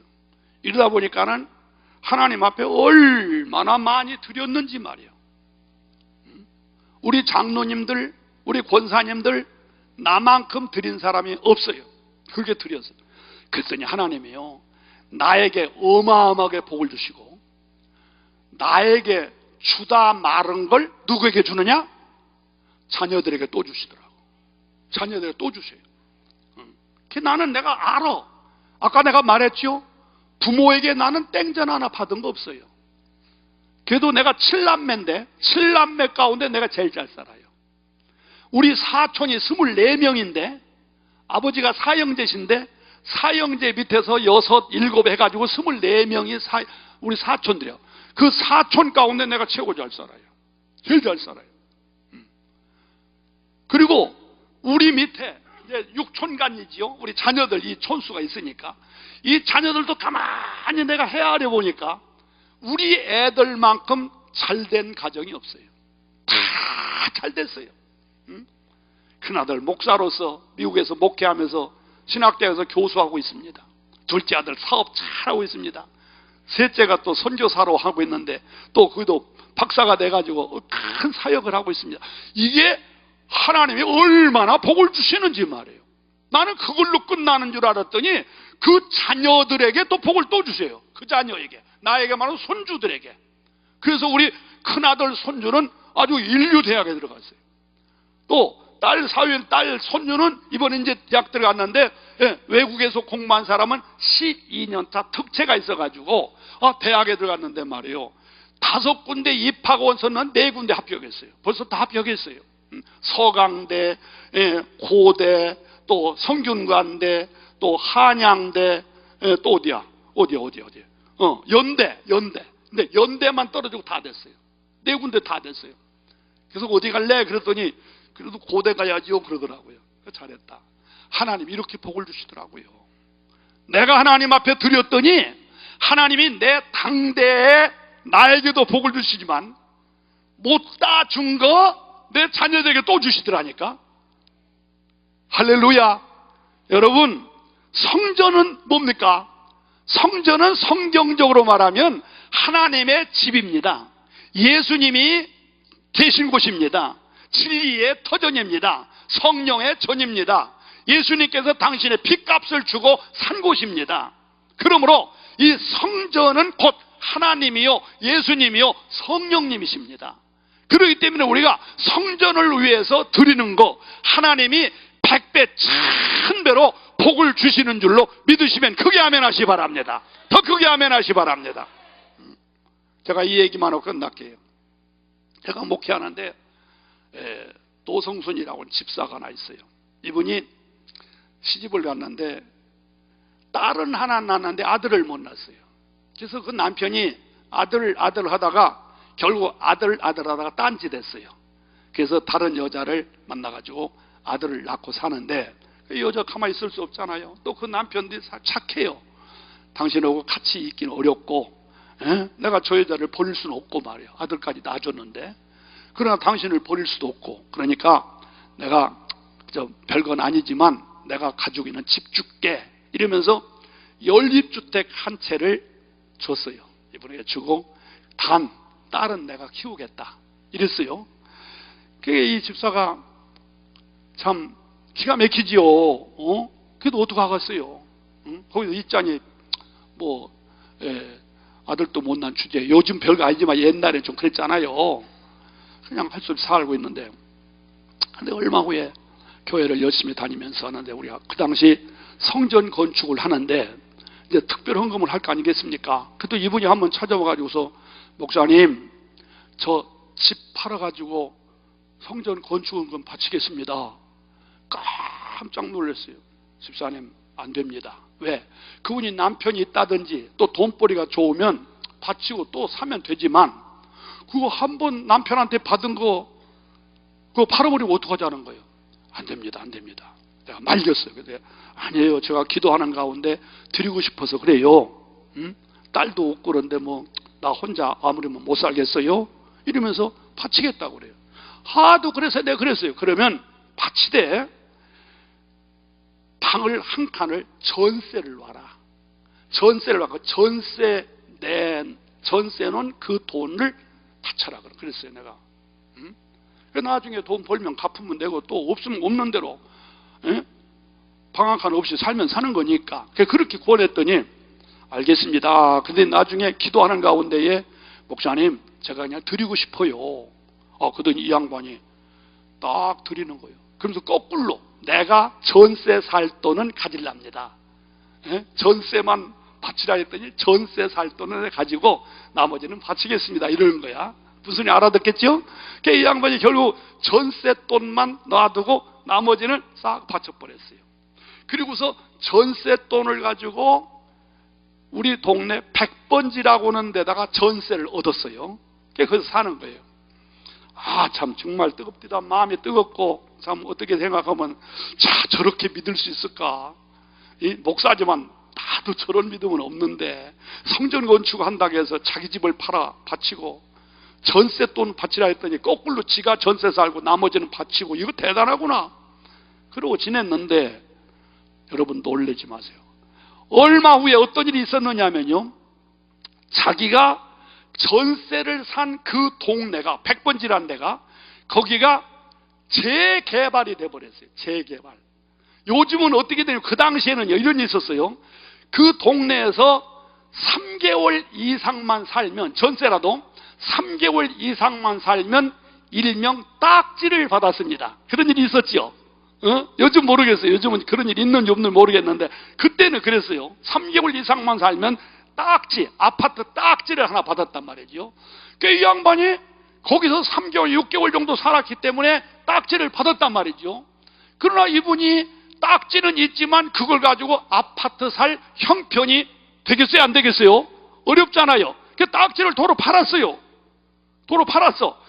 A: 이러다 보니까는 하나님 앞에 얼마나 많이 드렸는지 말이에요. 우리 장로님들, 우리 권사님들 나만큼 드린 사람이 없어요. 그렇게 드렸어요. 그랬더니 하나님이요, 나에게 어마어마하게 복을 주시고, 나에게 주다 말은 걸 누구에게 주느냐? 자녀들에게 또 주시더라고. 자녀들에게 또 주세요. 나는 내가 알아. 아까 내가 말했죠? 부모에게 나는 땡전 하나 받은 거 없어요. 그래도 내가 7남매인데 7남매 가운데 내가 제일 잘 살아요. 우리 사촌이 24명인데 아버지가 사형제신데 사형제 밑에서 6, 7 해가지고 24명이 우리 사촌들이요. 그 사촌 가운데 내가 최고 잘 살아요. 제일 잘 살아요. 그리고 우리 밑에 이제 육촌간이지요. 우리 자녀들, 이 촌수가 있으니까 이 자녀들도 가만히 내가 헤아려 보니까 우리 애들만큼 잘된 가정이 없어요. 다 잘 됐어요. 큰아들 목사로서 미국에서 목회하면서 신학대학에서 교수하고 있습니다. 둘째 아들 사업 잘하고 있습니다. 셋째가 또 선교사로 하고 있는데 또 그도 박사가 돼가지고 큰 사역을 하고 있습니다. 이게 하나님이 얼마나 복을 주시는지 말이에요. 나는 그걸로 끝나는 줄 알았더니 그 자녀들에게 또 복을 또 주세요. 그 자녀에게, 나에게 말하는 손주들에게. 그래서 우리 큰아들 손주는 아주 인류대학에 들어갔어요. 또 딸 사위인 딸 손주는 이번에 이제 대학 들어갔는데, 외국에서 공부한 사람은 12년차 특채가 있어가지고 대학에 들어갔는데 말이에요, 5군데 입학원서는 4군데 합격했어요. 벌써 다 합격했어요. 서강대, 고대, 또 성균관대, 또 한양대, 또 어디야? 연대. 근데 연대만 떨어지고 다 됐어요. 4군데 다 됐어요. 그래서 어디 갈래? 그랬더니 그래도 고대 가야지요 그러더라고요. 잘했다. 하나님 이렇게 복을 주시더라고요. 내가 하나님 앞에 드렸더니 하나님이 내 당대에 나에게도 복을 주시지만 못 다 준 거 내 자녀들에게 또 주시더라니까. 할렐루야. 여러분, 성전은 뭡니까? 성전은 성경적으로 말하면 하나님의 집입니다. 예수님이 계신 곳입니다. 진리의 터전입니다. 성령의 전입니다. 예수님께서 당신의 핏값을 주고 산 곳입니다. 그러므로 이 성전은 곧 하나님이요 예수님이요 성령님이십니다. 그렇기 때문에 우리가 성전을 위해서 드리는 거 하나님이 100배 1000배로 복을 주시는 줄로 믿으시면 크게 아멘 하시 바랍니다. 더 크게 아멘 하시 바랍니다. 제가 이 얘기만 하고 끝날게요. 제가 목회하는데 노성순이라고 집사가 하나 있어요. 이분이 시집을 갔는데 딸은 하나 낳았는데 아들을 못 낳았어요. 그래서 그 남편이 아들 하다가 결국 아들 하다가 딴짓 했어요. 그래서 다른 여자를 만나가지고 아들을 낳고 사는데 그 여자 가만히 있을 수 없잖아요. 또 그 남편도 착해요. 당신하고 같이 있기는 어렵고 내가 저 여자를 버릴 수는 없고 말이에요. 아들까지 낳아줬는데 그러나 당신을 버릴 수도 없고 그러니까 내가 별건 아니지만 내가 가지고 있는 집 줄게 이러면서 연립주택 한 채를 줬어요. 이분에게 주고 딸은 내가 키우겠다 이랬어요. 이 집사가 참 기가 막히지요. 그래도 어떡하겠어요. 거기서 있자니 아들도 못 난 주제. 요즘 별거 아니지만 옛날에 좀 그랬잖아요. 그냥 할 수 없이 살고 있는데 근데 얼마 후에 교회를 열심히 다니면서 하는데 우리가 그 당시 성전 건축을 하는데 이제 특별 헌금을 할 거 아니겠습니까? 그때 이분이 한번 찾아와가지고서 목사님 저 집 팔아가지고 성전 건축 헌금 바치겠습니다. 깜짝 놀랐어요. 집사님 안 됩니다. 왜? 그분이 남편이 있다든지 또 돈벌이가 좋으면 바치고 또 사면 되지만 그거 한 번 남편한테 받은 거 그거 팔아버리면 어떡하자는 거예요. 안 됩니다. 내가 말렸어요. 근데 아니에요. 제가 기도하는 가운데 드리고 싶어서 그래요. 딸도 없고 그런데 나 혼자 아무리면 못 살겠어요. 이러면서 바치겠다고 그래요. 하도 그래서 내가 그랬어요. 그러면 바치되 방을 한 칸을 전세를 놔라. 전세를 놔서 전세는 그 돈을 바쳐라. 그랬어요. 내가. 나중에 돈 벌면 갚으면 되고 또 없으면 없는 대로 방학 하나 없이 살면 사는 거니까 그렇게 권했더니 알겠습니다. 근데 나중에 기도하는 가운데에 목사님 제가 그냥 드리고 싶어요. 그러더니 이 양반이 딱 드리는 거예요. 그러면서 거꾸로 내가 전세 살 돈은 가질랍니다. 전세만 바치라 했더니 전세 살 돈을 가지고 나머지는 바치겠습니다 이러는 거야. 무슨 소리 알아듣겠죠? 이 양반이 결국 전세 돈만 놔두고 나머지는 싹 바쳐버렸어요. 그리고서 전세 돈을 가지고 우리 동네 백번지라고 하는 데다가 전세를 얻었어요. 거기서 사는 거예요. 참 정말 뜨겁디다. 마음이 뜨겁고 참 어떻게 생각하면 저렇게 믿을 수 있을까? 이 목사지만 나도 저런 믿음은 없는데 성전 건축한다고 해서 자기 집을 팔아 바치고 전세 돈 바치라 했더니 거꾸로 지가 전세 살고 나머지는 바치고 이거 대단하구나. 그러고 지냈는데 여러분 놀라지 마세요. 얼마 후에 어떤 일이 있었느냐면요, 자기가 전세를 산 그 동네가 백번지라는 데가 거기가 재개발이 돼버렸어요. 재개발. 요즘은 어떻게 되냐면 그 당시에는요 이런 일이 있었어요. 그 동네에서 3개월 이상만 살면, 전세라도 3개월 이상만 살면 일명 딱지를 받았습니다. 그런 일이 있었죠. 요즘 모르겠어요. 요즘은 그런 일이 있는지 없는지 모르겠는데 그때는 그랬어요. 3개월 이상만 살면 딱지, 아파트 딱지를 하나 받았단 말이죠. 이 양반이 거기서 3개월, 6개월 정도 살았기 때문에 딱지를 받았단 말이죠. 그러나 이분이 딱지는 있지만 그걸 가지고 아파트 살 형편이 되겠어요? 안 되겠어요? 어렵잖아요. 그 딱지를 도로 팔았어요. 도로 팔았어.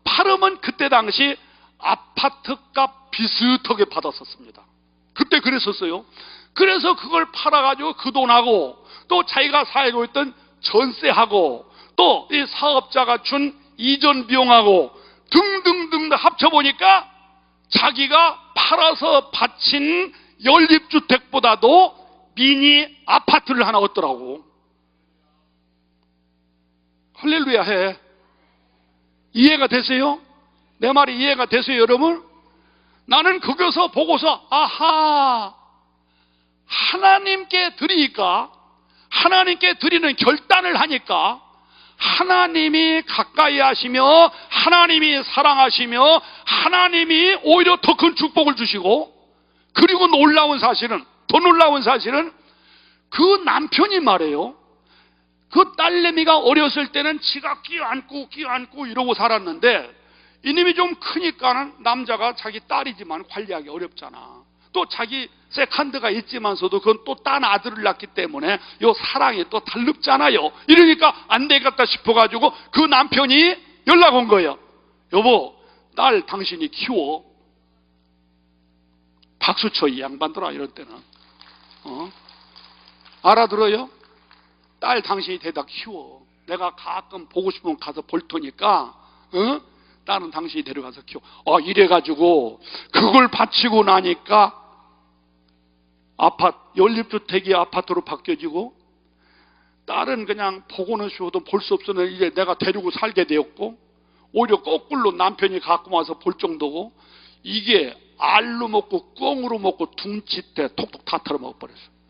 A: 팔으면 그때 당시 아파트값 비슷하게 받았었습니다. 그때 그랬었어요. 그래서 그걸 팔아가지고 그 돈하고 또 자기가 살고 있던 전세하고 또 이 사업자가 준 이전 비용하고 등등등 합쳐보니까 자기가 팔아서 바친 연립주택보다도 미니 아파트를 하나 얻더라고. 할렐루야 해. 이해가 되세요? 내 말이 이해가 되세요 여러분? 나는 거기서 보고서 아하, 하나님께 드리니까, 하나님께 드리는 결단을 하니까 하나님이 가까이 하시며 하나님이 사랑하시며 하나님이 오히려 더 큰 축복을 주시고, 그리고 놀라운 사실은, 더 놀라운 사실은 그 남편이 말해요. 그 딸내미가 어렸을 때는 지가 끼안고 이러고 살았는데 이놈이 좀 크니까는 남자가 자기 딸이지만 관리하기 어렵잖아. 또 자기 세컨드가 있지만서도 그건 또 딴 아들을 낳기 때문에 요 사랑이 또 달릅잖아요. 이러니까 안 되겠다 싶어가지고 그 남편이 연락 온 거예요. 여보, 딸 당신이 키워. 박수 쳐, 이 양반들아, 이럴 때는. 알아들어요? 딸 당신이 대다 키워. 내가 가끔 보고 싶으면 가서 볼 테니까, 딸은 당신이 데려가서 키워. 이래가지고 그걸 바치고 나니까 연립주택이 아파트로 바뀌어지고, 딸은 그냥 보고는 쉬어도 볼 수 없었는데 이제 내가 데리고 살게 되었고, 오히려 거꾸로 남편이 갖고 와서 볼 정도고, 이게 알로 먹고 꽁으로 먹고 둥치때 톡톡 다 털어먹어버렸어.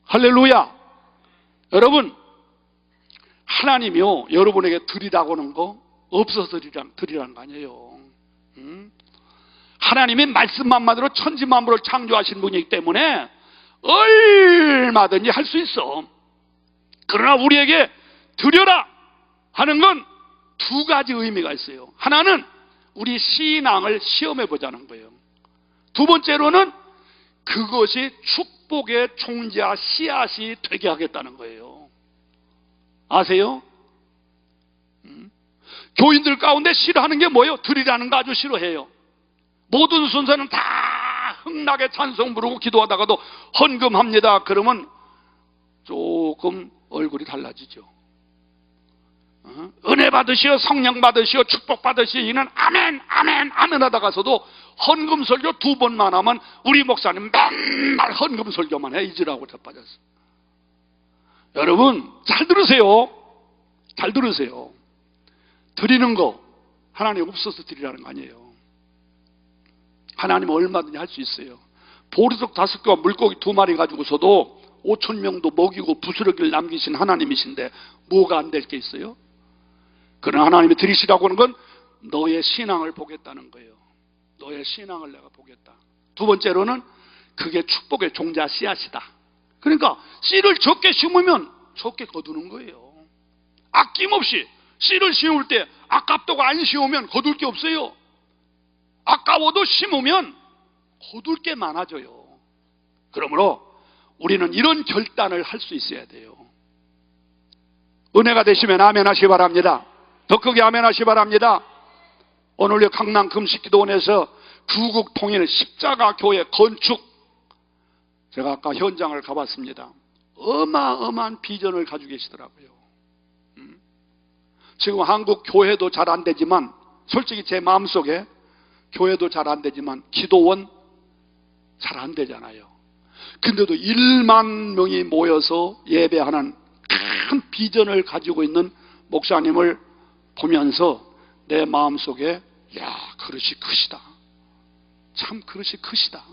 A: 할렐루야. 여러분, 하나님이요 여러분에게 드리라고 하는 거 없어서 드리라는 거 아니에요. 하나님이 말씀만 만으로 천지만물을 창조하신 분이기 때문에 얼마든지 할 수 있어. 그러나 우리에게 드려라 하는 건 두 가지 의미가 있어요. 하나는 우리 신앙을 시험해 보자는 거예요. 두 번째로는 그것이 축복의 종자 씨앗이 되게 하겠다는 거예요. 아세요? 교인들 가운데 싫어하는 게 뭐예요? 드리라는 거 아주 싫어해요. 모든 순서는 다 흥나게 찬송 부르고 기도하다가도 헌금합니다. 그러면 조금 얼굴이 달라지죠. 은혜 받으시오, 성령 받으시오, 축복 받으시오, 이는 아멘 아멘 아멘 하다가서도 헌금 설교 2번만 하면 우리 목사님 맨날 헌금 설교만 해. 잊으라고 자빠졌어. 여러분 잘 들으세요. 잘 들으세요. 드리는 거 하나님 없어서 드리라는 거 아니에요. 하나님은 얼마든지 할 수 있어요. 보리떡 5개와 물고기 2마리 가지고서도 5,000명도 먹이고 부스러기를 남기신 하나님이신데 뭐가 안 될 게 있어요? 그런 하나님이 들이시라고 하는 건 너의 신앙을 보겠다는 거예요. 너의 신앙을 내가 보겠다. 두 번째로는 그게 축복의 종자 씨앗이다. 그러니까 씨를 적게 심으면 적게 거두는 거예요. 아낌없이 씨를 심을 때 아깝다고 안 심으면 거둘 게 없어요. 아까워도 심으면 거둘 게 많아져요. 그러므로 우리는 이런 결단을 할 수 있어야 돼요. 은혜가 되시면 아멘 하시기 바랍니다. 더 크게 아멘 하시기 바랍니다. 오늘 강남 금식기도원에서 구국 통일 십자가 교회 건축, 제가 아까 현장을 가봤습니다. 어마어마한 비전을 가지고 계시더라고요. 지금 한국 교회도 잘 안 되지만, 솔직히 제 마음속에 교회도 잘 안 되지만 기도원 잘 안 되잖아요. 근데도 1만 명이 모여서 예배하는 큰 비전을 가지고 있는 목사님을 보면서 내 마음속에 야, 그릇이 크시다. 참 그릇이 크시다.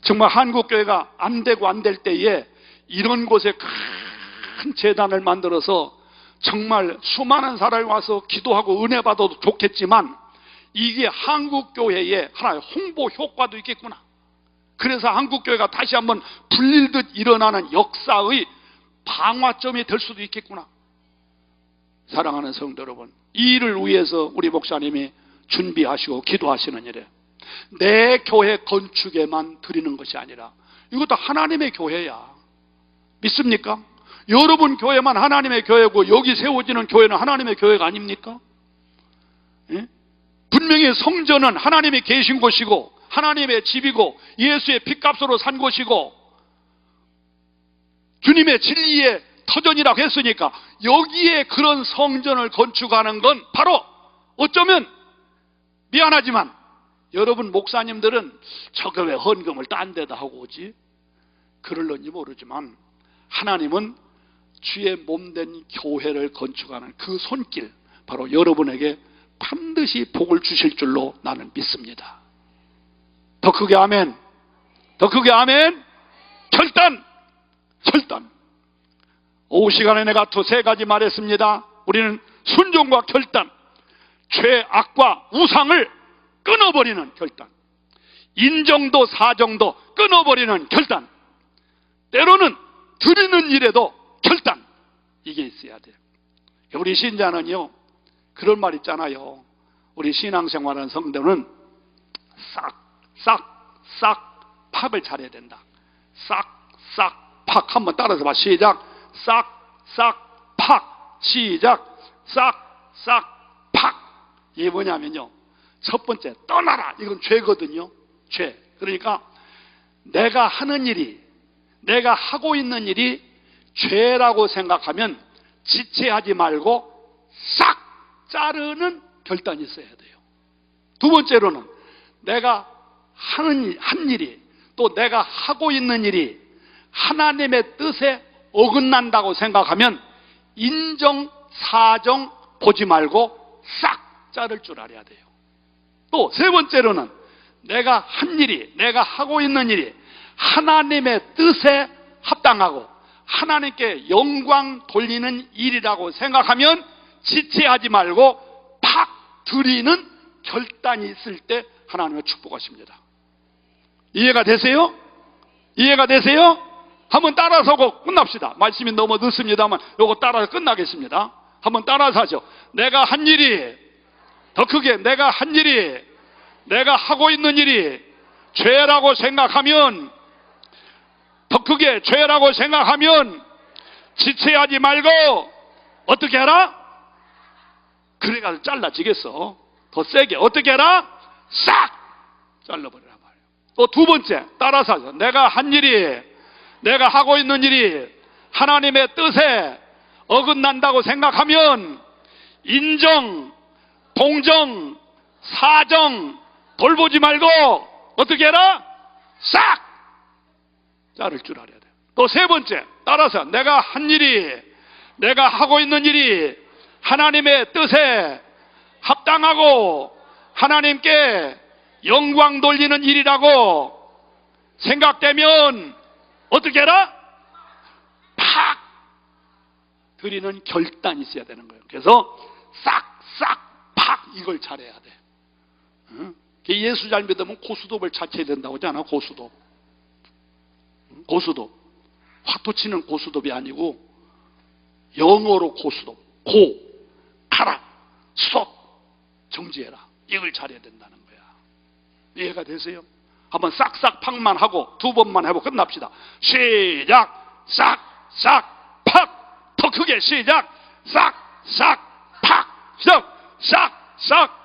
A: 정말 한국교회가 안 되고 안 될 때에 이런 곳에 큰 재단을 만들어서 정말 수많은 사람이 와서 기도하고 은혜 받아도 좋겠지만 이게 한국교회의 하나의 홍보 효과도 있겠구나. 그래서 한국교회가 다시 한번 불릴듯 일어나는 역사의 방화점이 될 수도 있겠구나. 사랑하는 성도 여러분, 이 일을 위해서 우리 목사님이 준비하시고 기도하시는 일에 내 교회 건축에만 드리는 것이 아니라 이것도 하나님의 교회야. 믿습니까? 여러분 교회만 하나님의 교회고 여기 세워지는 교회는 하나님의 교회가 아닙니까? 예? 분명히 성전은 하나님이 계신 곳이고 하나님의 집이고 예수의 핏값으로 산 곳이고 주님의 진리의 터전이라고 했으니까 여기에 그런 성전을 건축하는 건 바로 어쩌면 미안하지만 여러분 목사님들은 저거 왜 헌금을 딴 데다 하고 오지? 그럴런지 모르지만 하나님은 주의 몸된 교회를 건축하는 그 손길, 바로 여러분에게 반드시 복을 주실 줄로 나는 믿습니다. 더 크게 아멘. 더 크게 아멘. 결단. 오후 시간에 내가 또 3가지 말했습니다. 우리는 순종과 결단, 죄악과 우상을 끊어버리는 결단, 인정도 사정도 끊어버리는 결단, 때로는 드리는 일에도 결단, 이게 있어야 돼요. 우리 신자는요 그런 말 있잖아요. 우리 신앙생활하는 성도는 싹 팍을 잘해야 된다. 싹 팍. 한번 따라서 봐. 시작. 싹 팍. 시작. 싹 팍. 이게 뭐냐면요, 첫 번째 떠나라. 이건 죄거든요. 죄. 그러니까 내가 하는 일이, 내가 하고 있는 일이 죄라고 생각하면 지체하지 말고 싹 자르는 결단이 있어야 돼요. 두 번째로는 내가 한 일이, 또 내가 하고 있는 일이 하나님의 뜻에 어긋난다고 생각하면 인정, 사정 보지 말고 싹 자를 줄 알아야 돼요. 또 세 번째로는 내가 한 일이, 내가 하고 있는 일이 하나님의 뜻에 합당하고 하나님께 영광 돌리는 일이라고 생각하면 지체하지 말고 팍 드리는 결단이 있을 때 하나님의 축복하십니다. 이해가 되세요? 이해가 되세요? 한번 따라서 하고 끝납시다. 말씀이 너무 늦습니다만 요거 따라서 끝나겠습니다. 한번 따라서 하죠. 내가 한 일이, 더 크게, 내가 한 일이, 내가 하고 있는 일이 죄라고 생각하면, 더 크게, 죄라고 생각하면 지체하지 말고 어떻게 하라? 그래가지고 잘라지겠어. 더 세게 어떻게 하라? 싹 잘라버리라 말이에요. 또 두 번째 따라서 하죠. 내가 한 일이, 내가 하고 있는 일이 하나님의 뜻에 어긋난다고 생각하면 인정, 동정, 사정 돌보지 말고 어떻게 해라? 싹 자를 줄 알아야 돼요. 또 세 번째 따라서 내가 한 일이, 내가 하고 있는 일이 하나님의 뜻에 합당하고 하나님께 영광 돌리는 일이라고 생각되면 어떻게 해라? 팍 드리는 결단이 있어야 되는 거예요. 그래서 싹싹 팍 이걸 잘해야 돼. 응? 예수 잘 믿으면 고수톱을 찾쳐야 된다고 하잖아. 고수톱. 고수톱. 화토 치는 고수톱이 아니고 영어로 고수톱. 고, 가라, 스톱, 정지해라. 이걸 잘해야 된다는 거야. 이해가 되세요? 한번 싹싹 팍만 하고 두 번만 해보고 끝납시다. 시작! 싹, 싹, 팍! 더 크게 시작! 싹, 싹, 팍! 시작! 싹, 싹,